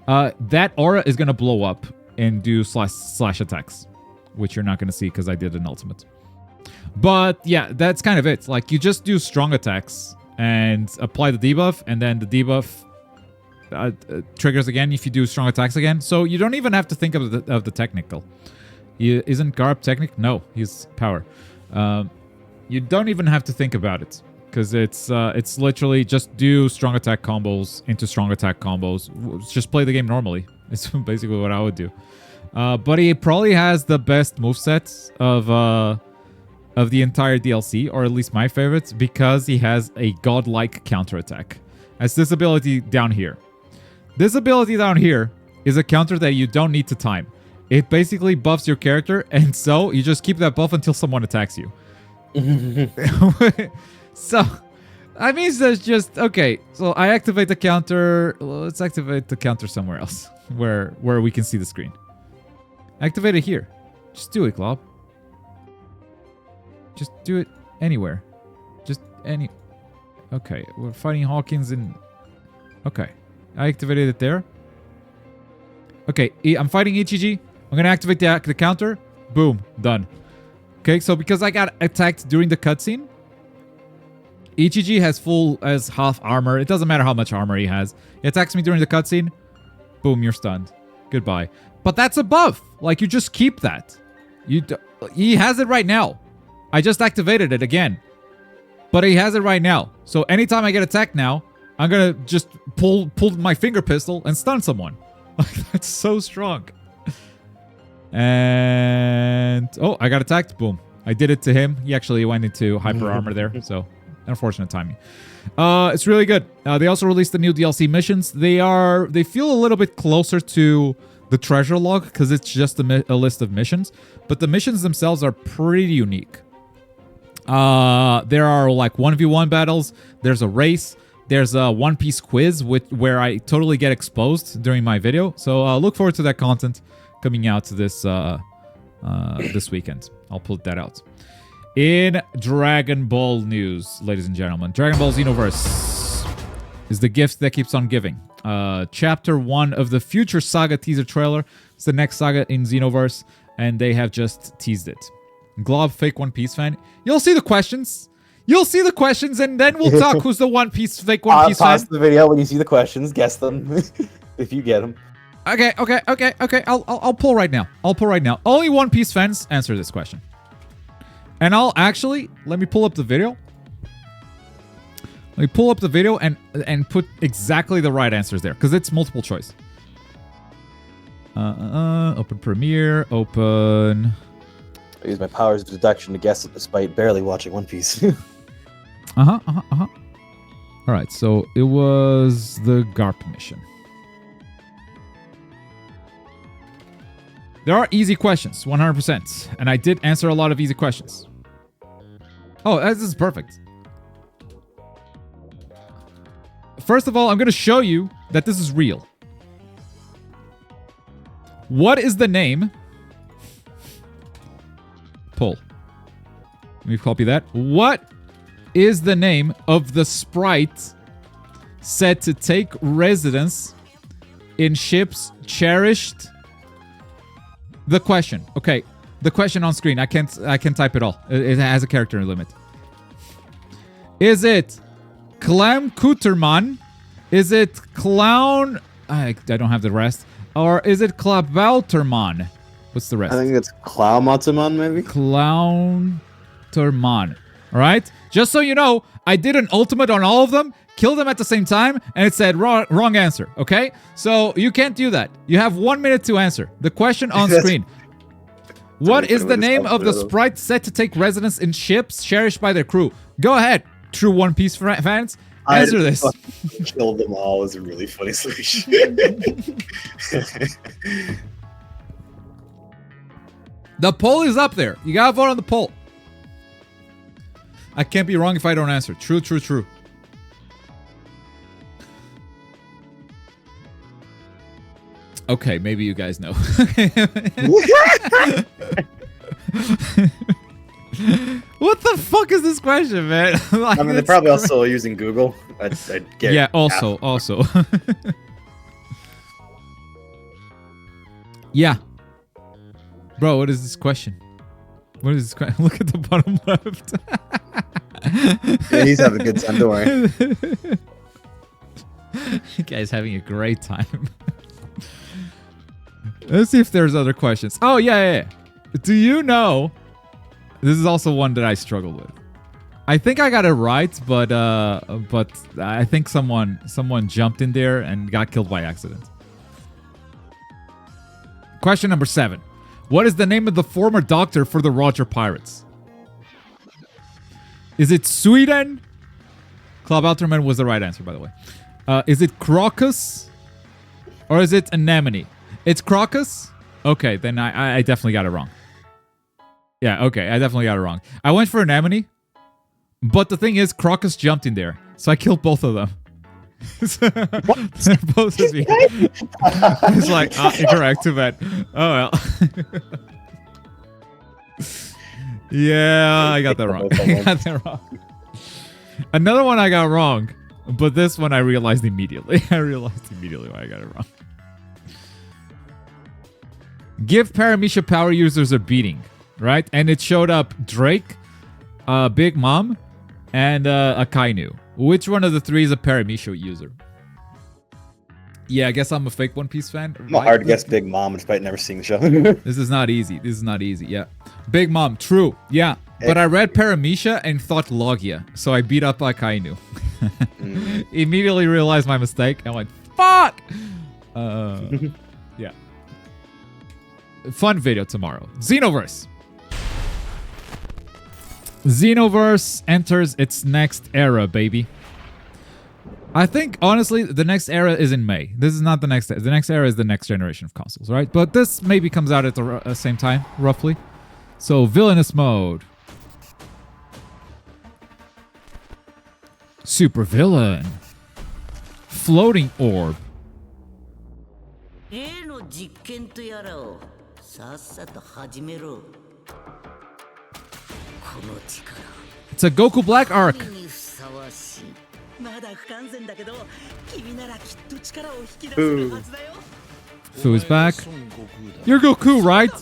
that aura is going to blow up and do slash attacks, which you're not going to see because I did an ultimate. But yeah, that's kind of it. Like, you just do strong attacks and apply the debuff, and then the debuff triggers again if you do strong attacks again. So you don't even have to think of the technical. Isn't Garp technic? No, he's power. You don't even have to think about it, because it's literally just do strong attack combos into strong attack combos. Just play the game normally. It's basically what I would do. But he probably has the best moveset of the entire DLC, or at least my favorites, because he has a godlike counterattack. As this ability down here. This ability down here is a counter that you don't need to time. It basically buffs your character, and so you just keep that buff until someone attacks you. So, I mean, there's just... Okay, so I activate the counter. Let's activate the counter somewhere else, where we can see the screen. Activate it here. Just do it, Glob. Just do it anywhere. Just any... Okay, we're fighting Hawkins in... Okay, I activated it there. Okay, I'm fighting Ichiji. I'm going to activate the counter. Boom, done. Okay, so because I got attacked during the cutscene, Ichiji has half armor. It doesn't matter how much armor he has. He attacks me during the cutscene. Boom, you're stunned. Goodbye. But that's a buff. Like, you just keep that. He has it right now. I just activated it again. But he has it right now. So anytime I get attacked now, I'm going to just pull my finger pistol and stun someone. Like, that's so strong. And... Oh, I got attacked. Boom. I did it to him. He actually went into hyper armor there. So, unfortunate timing. It's really good. They also released the new DLC missions. They feel a little bit closer to the treasure log, because it's just a list of missions. But the missions themselves are pretty unique. There are like 1v1 battles. There's a race. There's a One Piece quiz where I totally get exposed during my video. So look forward to that content coming out this weekend. I'll put that out. In Dragon Ball news, ladies and gentlemen, Dragon Ball Xenoverse is the gift that keeps on giving. Chapter 1 of the future Saga teaser trailer. It's the next saga in Xenoverse, and they have just teased it. Glob, fake One Piece fan. You'll see the questions. You'll see the questions, and then we'll talk who's the One Piece fake One Piece fan. Pause the video when you see the questions. Guess them if you get them. Okay. I'll pull right now. Only One Piece fans answer this question. And I'll actually... Let me pull up the video. Let me pull up the video and put exactly the right answers there, because it's multiple choice. Open Premiere. Open... I use my powers of deduction to guess it despite barely watching One Piece. Alright, so it was the Garp mission. There are easy questions, 100%. And I did answer a lot of easy questions. Oh, this is perfect. First of all, I'm going to show you that this is real. What is the name... Pull. Let me copy that. What is the name of the sprite said to take residence in ships cherished? The question. Okay. The question on screen. I can't type it all. It has a character limit. Is it Clam Kuterman? Is it Clown? I don't have the rest. Or is it Klabauterman? What's the rest? I think it's Klaumatsuman, maybe? Clownterman. All right? Just so you know, I did an ultimate on all of them, killed them at the same time, and it said wrong answer, okay? So you can't do that. You have 1 minute to answer. The question on screen. What is the name of the sprite set to take residence in ships cherished by their crew? Go ahead, true One Piece fans. Answer this. Killed them all was a really funny solution. The poll is up there. You gotta vote on the poll. I can't be wrong if I don't answer. True, true, true. Okay, maybe you guys know. What the fuck is this question, man? Like, I mean, they're probably also using Google. I'd get yeah, also. Yeah. Bro, what is this question? What is this question? Look at the bottom left. Yeah, he's having a good time, don't worry. You guys having a great time. Let's see if there's other questions. Oh, yeah. Do you know... This is also one that I struggled with. I think I got it right, but I think someone jumped in there and got killed by accident. Question number 7. What is the name of the former doctor for the Roger Pirates? Is it Sweden? Club Alterman was the right answer, by the way. Is it Crocus? Or is it Anemone? It's Crocus? Okay, then I definitely got it wrong. Yeah, okay, I definitely got it wrong. I went for Anemone, but the thing is, Crocus jumped in there, so I killed both of them. They're both of me. It's like, incorrect, too bad. Oh well. Yeah, I got that wrong. I got that wrong. Another one I got wrong, but this one I realized immediately. I realized immediately why I got it wrong. Give Paramecia power users a beating, right? And it showed up Drake, Big Mom, and Akainu. Which one of the three is a Paramecia user? Yeah, I guess I'm a fake One Piece fan. I'm a hard to guess Big Mom despite never seeing the show. This is not easy. This is not easy. Yeah. Big Mom, true. Yeah. But I read Paramecia and thought Logia, so I beat up Akainu. Immediately realized my mistake and went, fuck! Yeah. Fun video tomorrow. Xenoverse. Xenoverse enters its next era, baby. I think, honestly, the next era is in May. This is not the next era. The next era is the next generation of consoles, right? But this maybe comes out at the same time, roughly. So, Villainous Mode. Super Villain. Floating Orb. It's a Goku Black arc. Fu is back. You're Goku, right?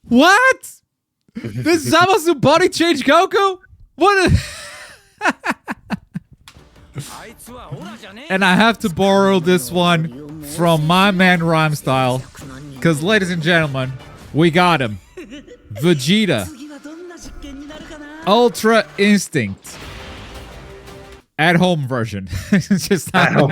What? This Zamasu body change Goku? What? And I have to borrow this one from my man Rhymestyle. Because, ladies and gentlemen, we got him. Vegeta. Ultra Instinct. At-home version. It's just at home.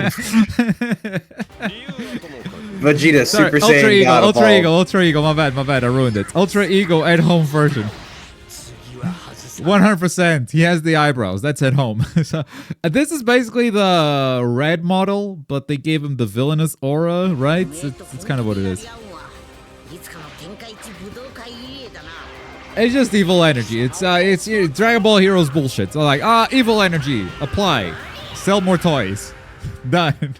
Vegeta, sorry, Super Ultra Saiyan, Ego, God Ultra Ego, my bad, I ruined it. Ultra Ego at-home version. 100%. He has the eyebrows. That's at home. So, this is basically the red model, but they gave him the villainous aura, right? It's kind of what it is. It's just evil energy. It's Dragon Ball Heroes bullshit. So like, evil energy. Apply. Sell more toys. Done.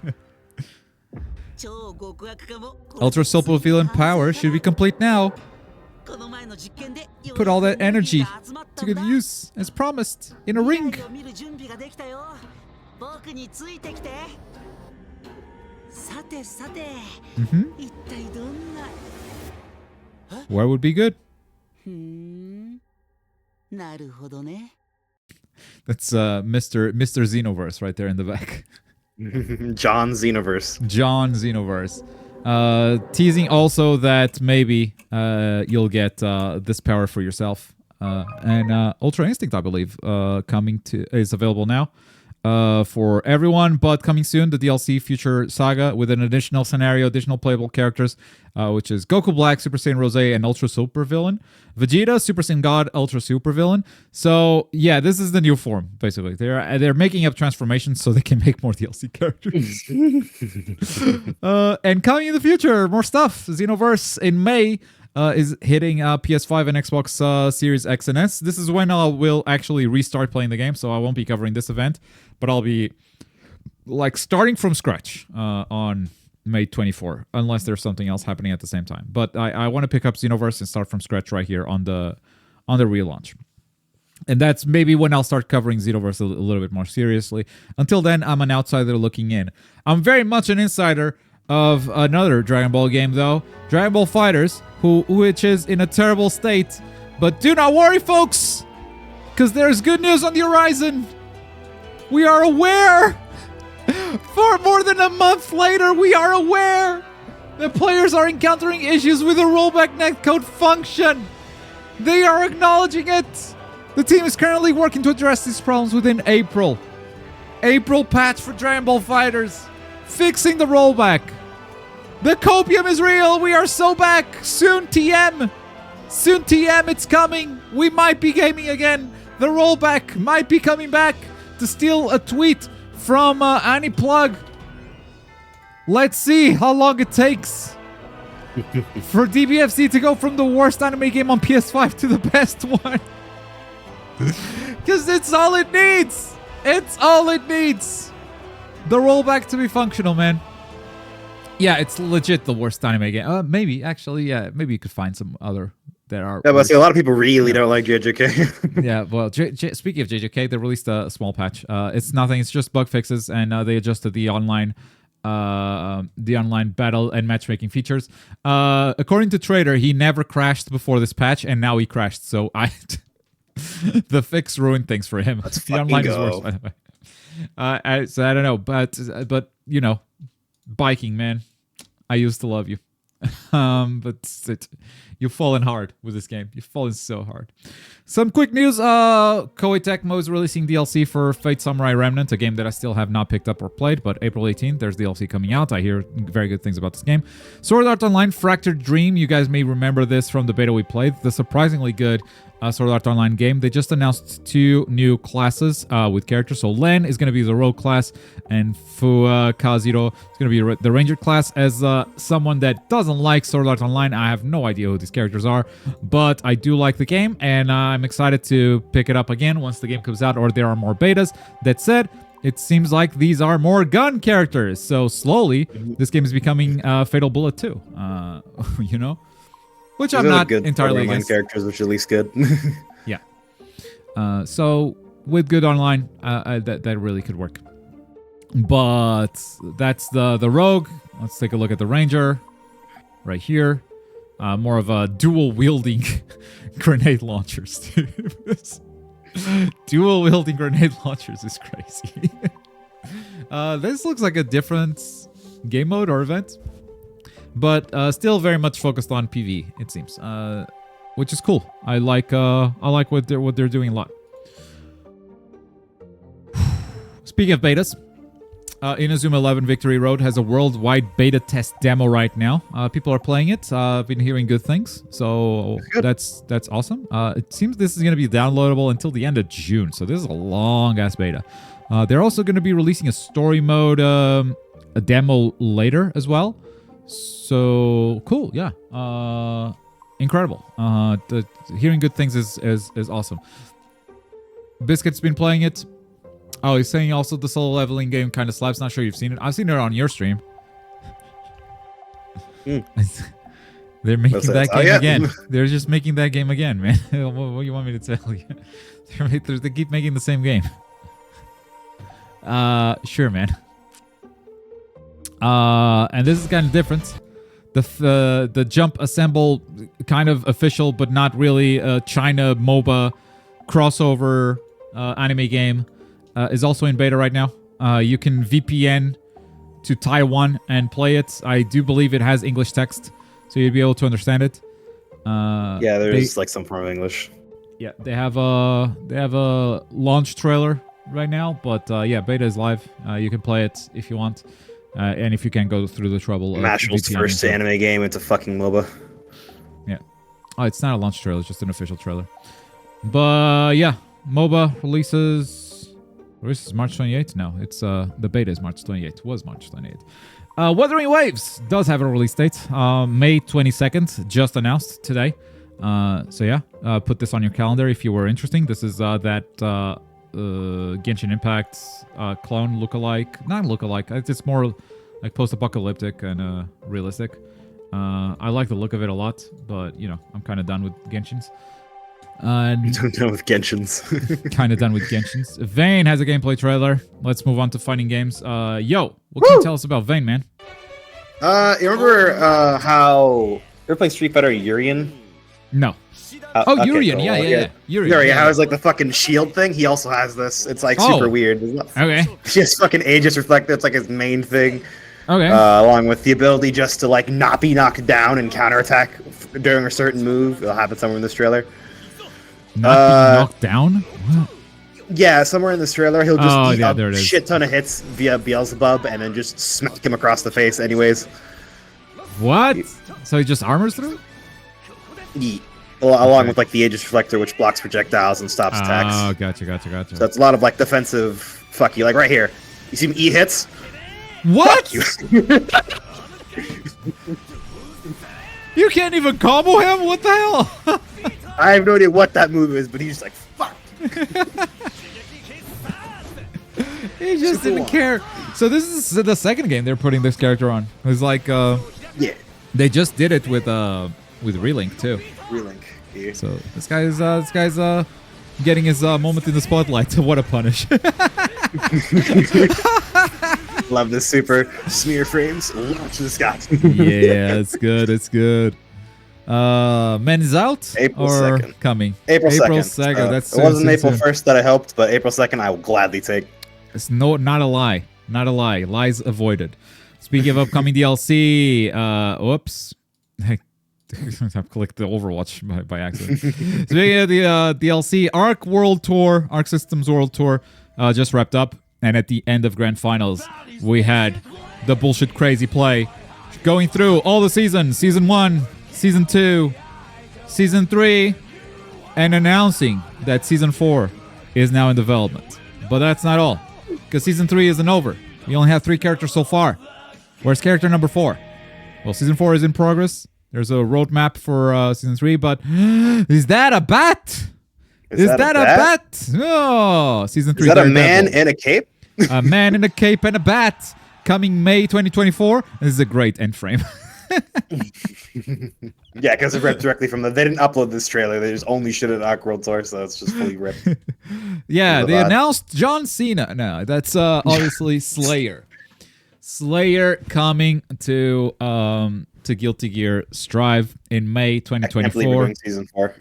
Ultra Super Villain power should be complete now. Put all that energy to good use, as promised, in a ring. Where would be good? That's Mr. Xenoverse right there in the back. John Xenoverse. John Xenoverse. Teasing also that maybe you'll get this power for yourself. And Ultra Instinct, I believe, is available now for everyone, but coming soon, the DLC Future Saga with an additional scenario, additional playable characters, which is Goku Black, Super Saiyan Rose, and Ultra Super Villain. Vegeta, Super Saiyan God, Ultra Super Villain. So yeah, this is the new form, basically. They're making up transformations so they can make more DLC characters. And coming in the future, more stuff. Xenoverse in May is hitting PS5 and Xbox Series X and S. This is when I will actually restart playing the game, so I won't be covering this event, but I'll be like starting from scratch on May 24, unless there's something else happening at the same time. But I want to pick up Xenoverse and start from scratch right here on the relaunch. And that's maybe when I'll start covering Xenoverse a little bit more seriously. Until then, I'm an outsider looking in. I'm very much an insider of another Dragon Ball game, though. Dragon Ball FighterZ, which is in a terrible state. But do not worry, folks, because there's good news on the horizon. We are aware. For more than a month later, we are aware that players are encountering issues with the rollback netcode function. They are acknowledging it. The team is currently working to address these problems within April. April patch for Dragon Ball FighterZ. Fixing the rollback. The copium is real. We are so back. Soon TM. Soon TM, it's coming. We might be gaming again. The rollback might be coming back. To steal a tweet from Annie Plug. Let's see how long it takes for DBFZ to go from the worst anime game on PS5 to the best one. Because it's all it needs. It's all it needs. The rollback to be functional, man. Yeah, it's legit the worst anime game. Maybe, actually, yeah. Maybe you could find some other that are... Yeah, but see, a lot of people really don't like JJK. Yeah, well, speaking of JJK, they released a small patch. It's nothing. It's just bug fixes, and they adjusted the online battle and matchmaking features. According to Trader, he never crashed before this patch, and now he crashed. So the fix ruined things for him. Let's the online is worse, by the way. So I don't know, but you know, biking, man. I used to love you. But you've fallen hard with this game. You've fallen so hard. Some quick news. Koei Tecmo is releasing DLC for Fate Samurai Remnant, a game that I still have not picked up or played, but April 18th, there's DLC coming out. I hear very good things about this game. Sword Art Online Fractured Daydream. You guys may remember this from the beta we played. The surprisingly good Sword Art Online game. They just announced 2 new classes with characters. So Len is going to be the rogue class, and Kaziro is going to be the ranger class. As someone that doesn't like Sword Art Online, I have no idea who these characters are, but I do like the game, and I'm excited to pick it up again once the game comes out, or there are more betas. That said, it seems like these are more gun characters. So slowly, this game is becoming Fatal Bullet 2. You know? Which I'm not entirely against. Characters, which are at least good. Yeah. So with good online, that really could work. But that's the rogue. Let's take a look at the ranger right here. More of a dual wielding grenade launchers. Dual wielding grenade launchers is crazy. This looks like a different game mode or event. But still very much focused on PV, it seems, which is cool. I like what they're doing a lot. Speaking of betas, Inazuma 11 Victory Road has a worldwide beta test demo right now. People are playing it. I've been hearing good things, so that's awesome. It seems this is going to be downloadable until the end of June, so this is a long ass beta. They're also going to be releasing a story mode, a demo later as well. So cool, yeah, incredible. Hearing good things is awesome. Biscuit's been playing it. Oh, he's saying also the solo leveling game kind of slaps. Not sure you've seen it. I've seen it on your stream. They're making that game again. They're just making that game again, man. What do you want me to tell you? They keep making the same game. Sure, man. And this is kind of different. The Jump Assemble kind of official, but not really China MOBA crossover anime game, is also in beta right now. You can VPN to Taiwan and play it. I do believe it has English text, so you'd be able to understand it. Yeah, there's like some form of English. Yeah, they have a launch trailer right now, but yeah, beta is live. You can play it if you want, and if you can go through the trouble of Mashal's VPN first anime game. It's a fucking MOBA. Yeah. Oh, it's not a launch trailer, it's just an official trailer. But yeah, MOBA releases March 28th? No, it's the beta is March 28th. Was March 28th. Wuthering Waves does have a release date. May 22nd, just announced today. So yeah, put this on your calendar if you were interested. This is that Genshin Impact clone lookalike. Not lookalike, it's more like post-apocalyptic and realistic. I like the look of it a lot, but you know, I'm kind of done with Genshins. I'm done with Genshins. Kind of done with Genshins. Vayne has a gameplay trailer. Let's move on to fighting games. Yo, what can you tell us about Vayne, man? You remember how you ever played Street Fighter Urian? No. Okay, Urian, cool. yeah. Urian, how is like the fucking shield thing? He also has this. It's like super weird. Okay. He has fucking Aegis Reflector. It's like his main thing. Okay. Along with the ability just to like not be knocked down and counterattack during a certain move. It'll happen somewhere in this trailer. Not being knocked down? What? Yeah, somewhere in this trailer, he'll just eat there it a is. shit ton of hits via Beelzebub and then just smack him across the face anyways. What? So he just armors through? Yeah. Along with like the Aegis Reflector, which blocks projectiles and stops attacks. Oh, gotcha. So it's a lot of like defensive fuck you. Like right here. You see him eat hits? What? Fuck you. You can't even combo him? What the hell? I have no idea what that move is, but he's just like, fuck. He just didn't care. So this is the second game they're putting this character on. It's like, yeah. They just did it with Relink too. Relink. Yeah. So this guy's getting his moment in the spotlight. What a punish. Love this super smear frames. Watch this guy. Yeah, it's good. It's good. Men is out April or 2nd. Coming? April 2nd. That's it wasn't April soon. 1st that I hoped, but April 2nd I will gladly take. It's not a lie. Not a lie. Lies avoided. Speaking of upcoming DLC, whoops. I've clicked the Overwatch by accident. Speaking of the DLC, Arc Systems World Tour just wrapped up. And at the end of Grand Finals, we had the bullshit crazy play going through all the seasons. Season 1, Season 2, Season 3, and announcing that Season 4 is now in development. But that's not all, because Season 3 isn't over. We only have 3 characters so far. Where's character number 4? Well, Season 4 is in progress. There's a roadmap for Season 3, but is that a bat? Is that a bat? Oh, Season 3. Is that a man in a cape? A man in a cape and a bat. Coming May 2024. This is a great end frame. Yeah, because it ripped directly from the... They didn't upload this trailer. They just only shit at Arc World Tour, so it's just fully ripped. Yeah, they announced John Cena. No, that's obviously Slayer. Slayer coming to Guilty Gear Strive in May 2024. I can't believe we're doing Season 4.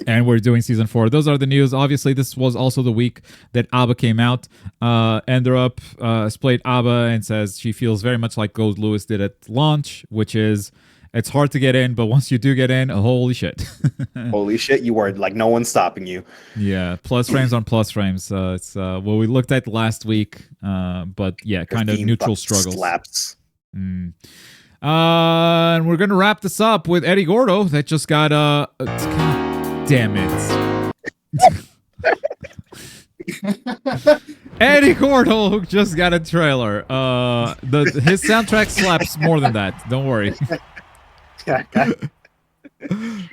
And we're doing Season 4. Those are the news. Obviously, this was also the week that ABBA came out. Enderup has played ABBA and says she feels very much like Gold Lewis did at launch, which is, it's hard to get in, but once you do get in, holy shit. Holy shit, you were like, no one's stopping you. Yeah, plus frames on plus frames. It's what we looked at last week, but yeah, kind of neutral struggles. Slaps. And we're gonna wrap this up with Eddie Gordo that just got God damn it. Eddie Gordo just got a trailer. His soundtrack slaps more than that. Don't worry.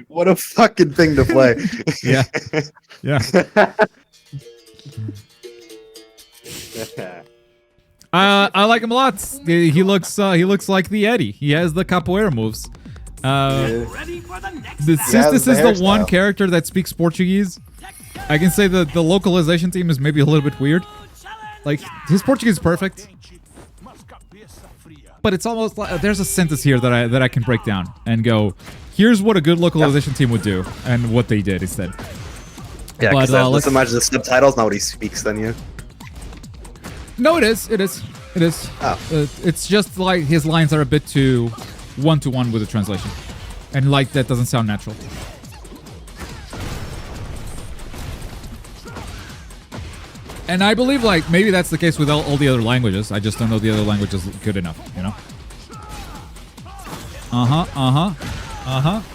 What a fucking thing to play. Yeah. I like him a lot. He looks like the Eddie. He has the capoeira moves. Since this is the one character that speaks Portuguese, I can say that the localization team is maybe a little bit weird. Like, his Portuguese is perfect, but it's almost like there's a sentence here that I can break down and go, here's what a good localization team would do, and what they did instead. Yeah, But, because let's let's imagine the subtitles, not what he speaks then, yeah. No, it is. It is. It is. Oh. It's just like his lines are a bit too one-to-one with the translation. And like that doesn't sound natural. And I believe like maybe that's the case with all the other languages. I just don't know the other languages good enough, you know?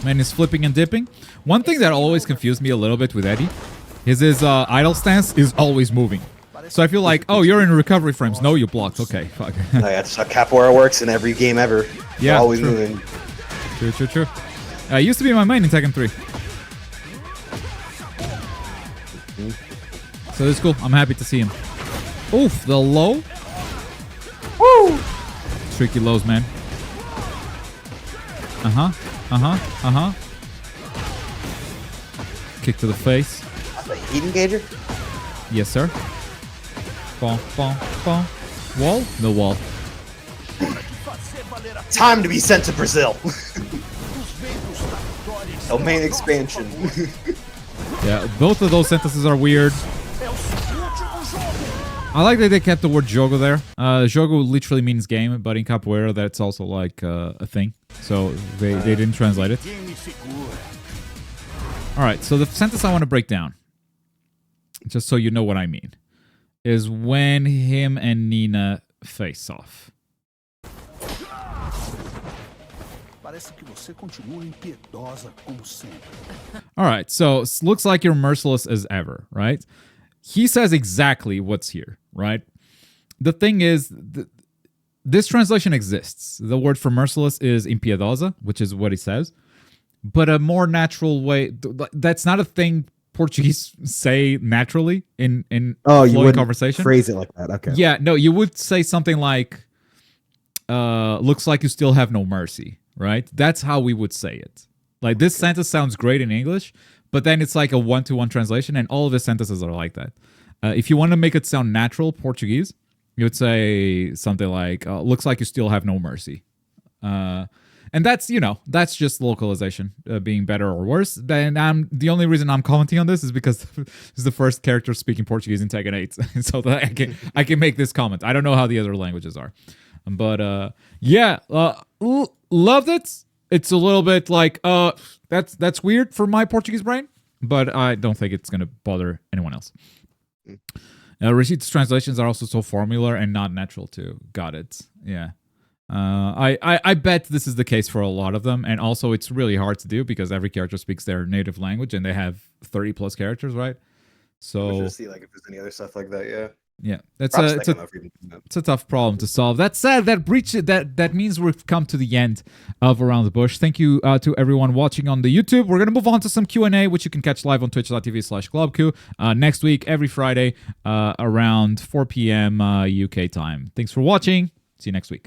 Man is flipping and dipping. One thing that always confused me a little bit with Eddie is his idle stance is always moving. So I feel like, oh, you're in recovery frames. No, you blocked. Okay, fuck. Yeah, that's how capoeira works in every game ever. Yeah, always true. moving. True. Used to be my main in Tekken 3. So this is cool. I'm happy to see him. Oof, the low. Woo! Tricky lows, man. Kick to the face. The heat engager? Yes, sir. Bom. Wall? No wall. Time to be sent to Brazil. Oh, main expansion. Yeah, both of those sentences are weird. I like that they kept the word jogo there. Jogo literally means game, but in capoeira that's also like a thing. So they didn't translate it. Alright, so the sentence I want to break down, just so you know what I mean, is when him and Nina face off. Alright, so it looks like you're merciless as ever, right? He says exactly what's here, right? The thing is, this translation exists. The word for merciless is impiedosa, which is what he says. But a more natural way, that's not a thing Portuguese say naturally in flowing conversation. Phrase it like that, okay. Yeah, no, you would say something like, looks like you still have no mercy, right? That's how we would say it. Like, this sentence sounds great in English, but then it's like a one-to-one translation, and all of his sentences are like that. If you want to make it sound natural Portuguese, you would say something like, looks like you still have no mercy. And that's, you know, that's just localization being better or worse. Then the only reason I'm commenting on this is because this is the first character speaking Portuguese in Tekken 8. So that I can make this comment. I don't know how the other languages are. But yeah, loved it. It's a little bit like, that's weird for my Portuguese brain, but I don't think it's going to bother anyone else. Rashid's translations are also so formular and not natural too. Got it. Yeah. I bet this is the case for a lot of them, and also it's really hard to do because every character speaks their native language and they have 30 plus characters, right? So We'll just see like if there's any other stuff like that, yeah. Yeah, it's a tough problem to solve. That said, that means we've come to the end of Around the Bush. Thank you to everyone watching on the YouTube. We're gonna move on to some Q&A, which you can catch live on twitch.tv/globku next week, every Friday around 4 p.m. UK time. Thanks for watching. See you next week.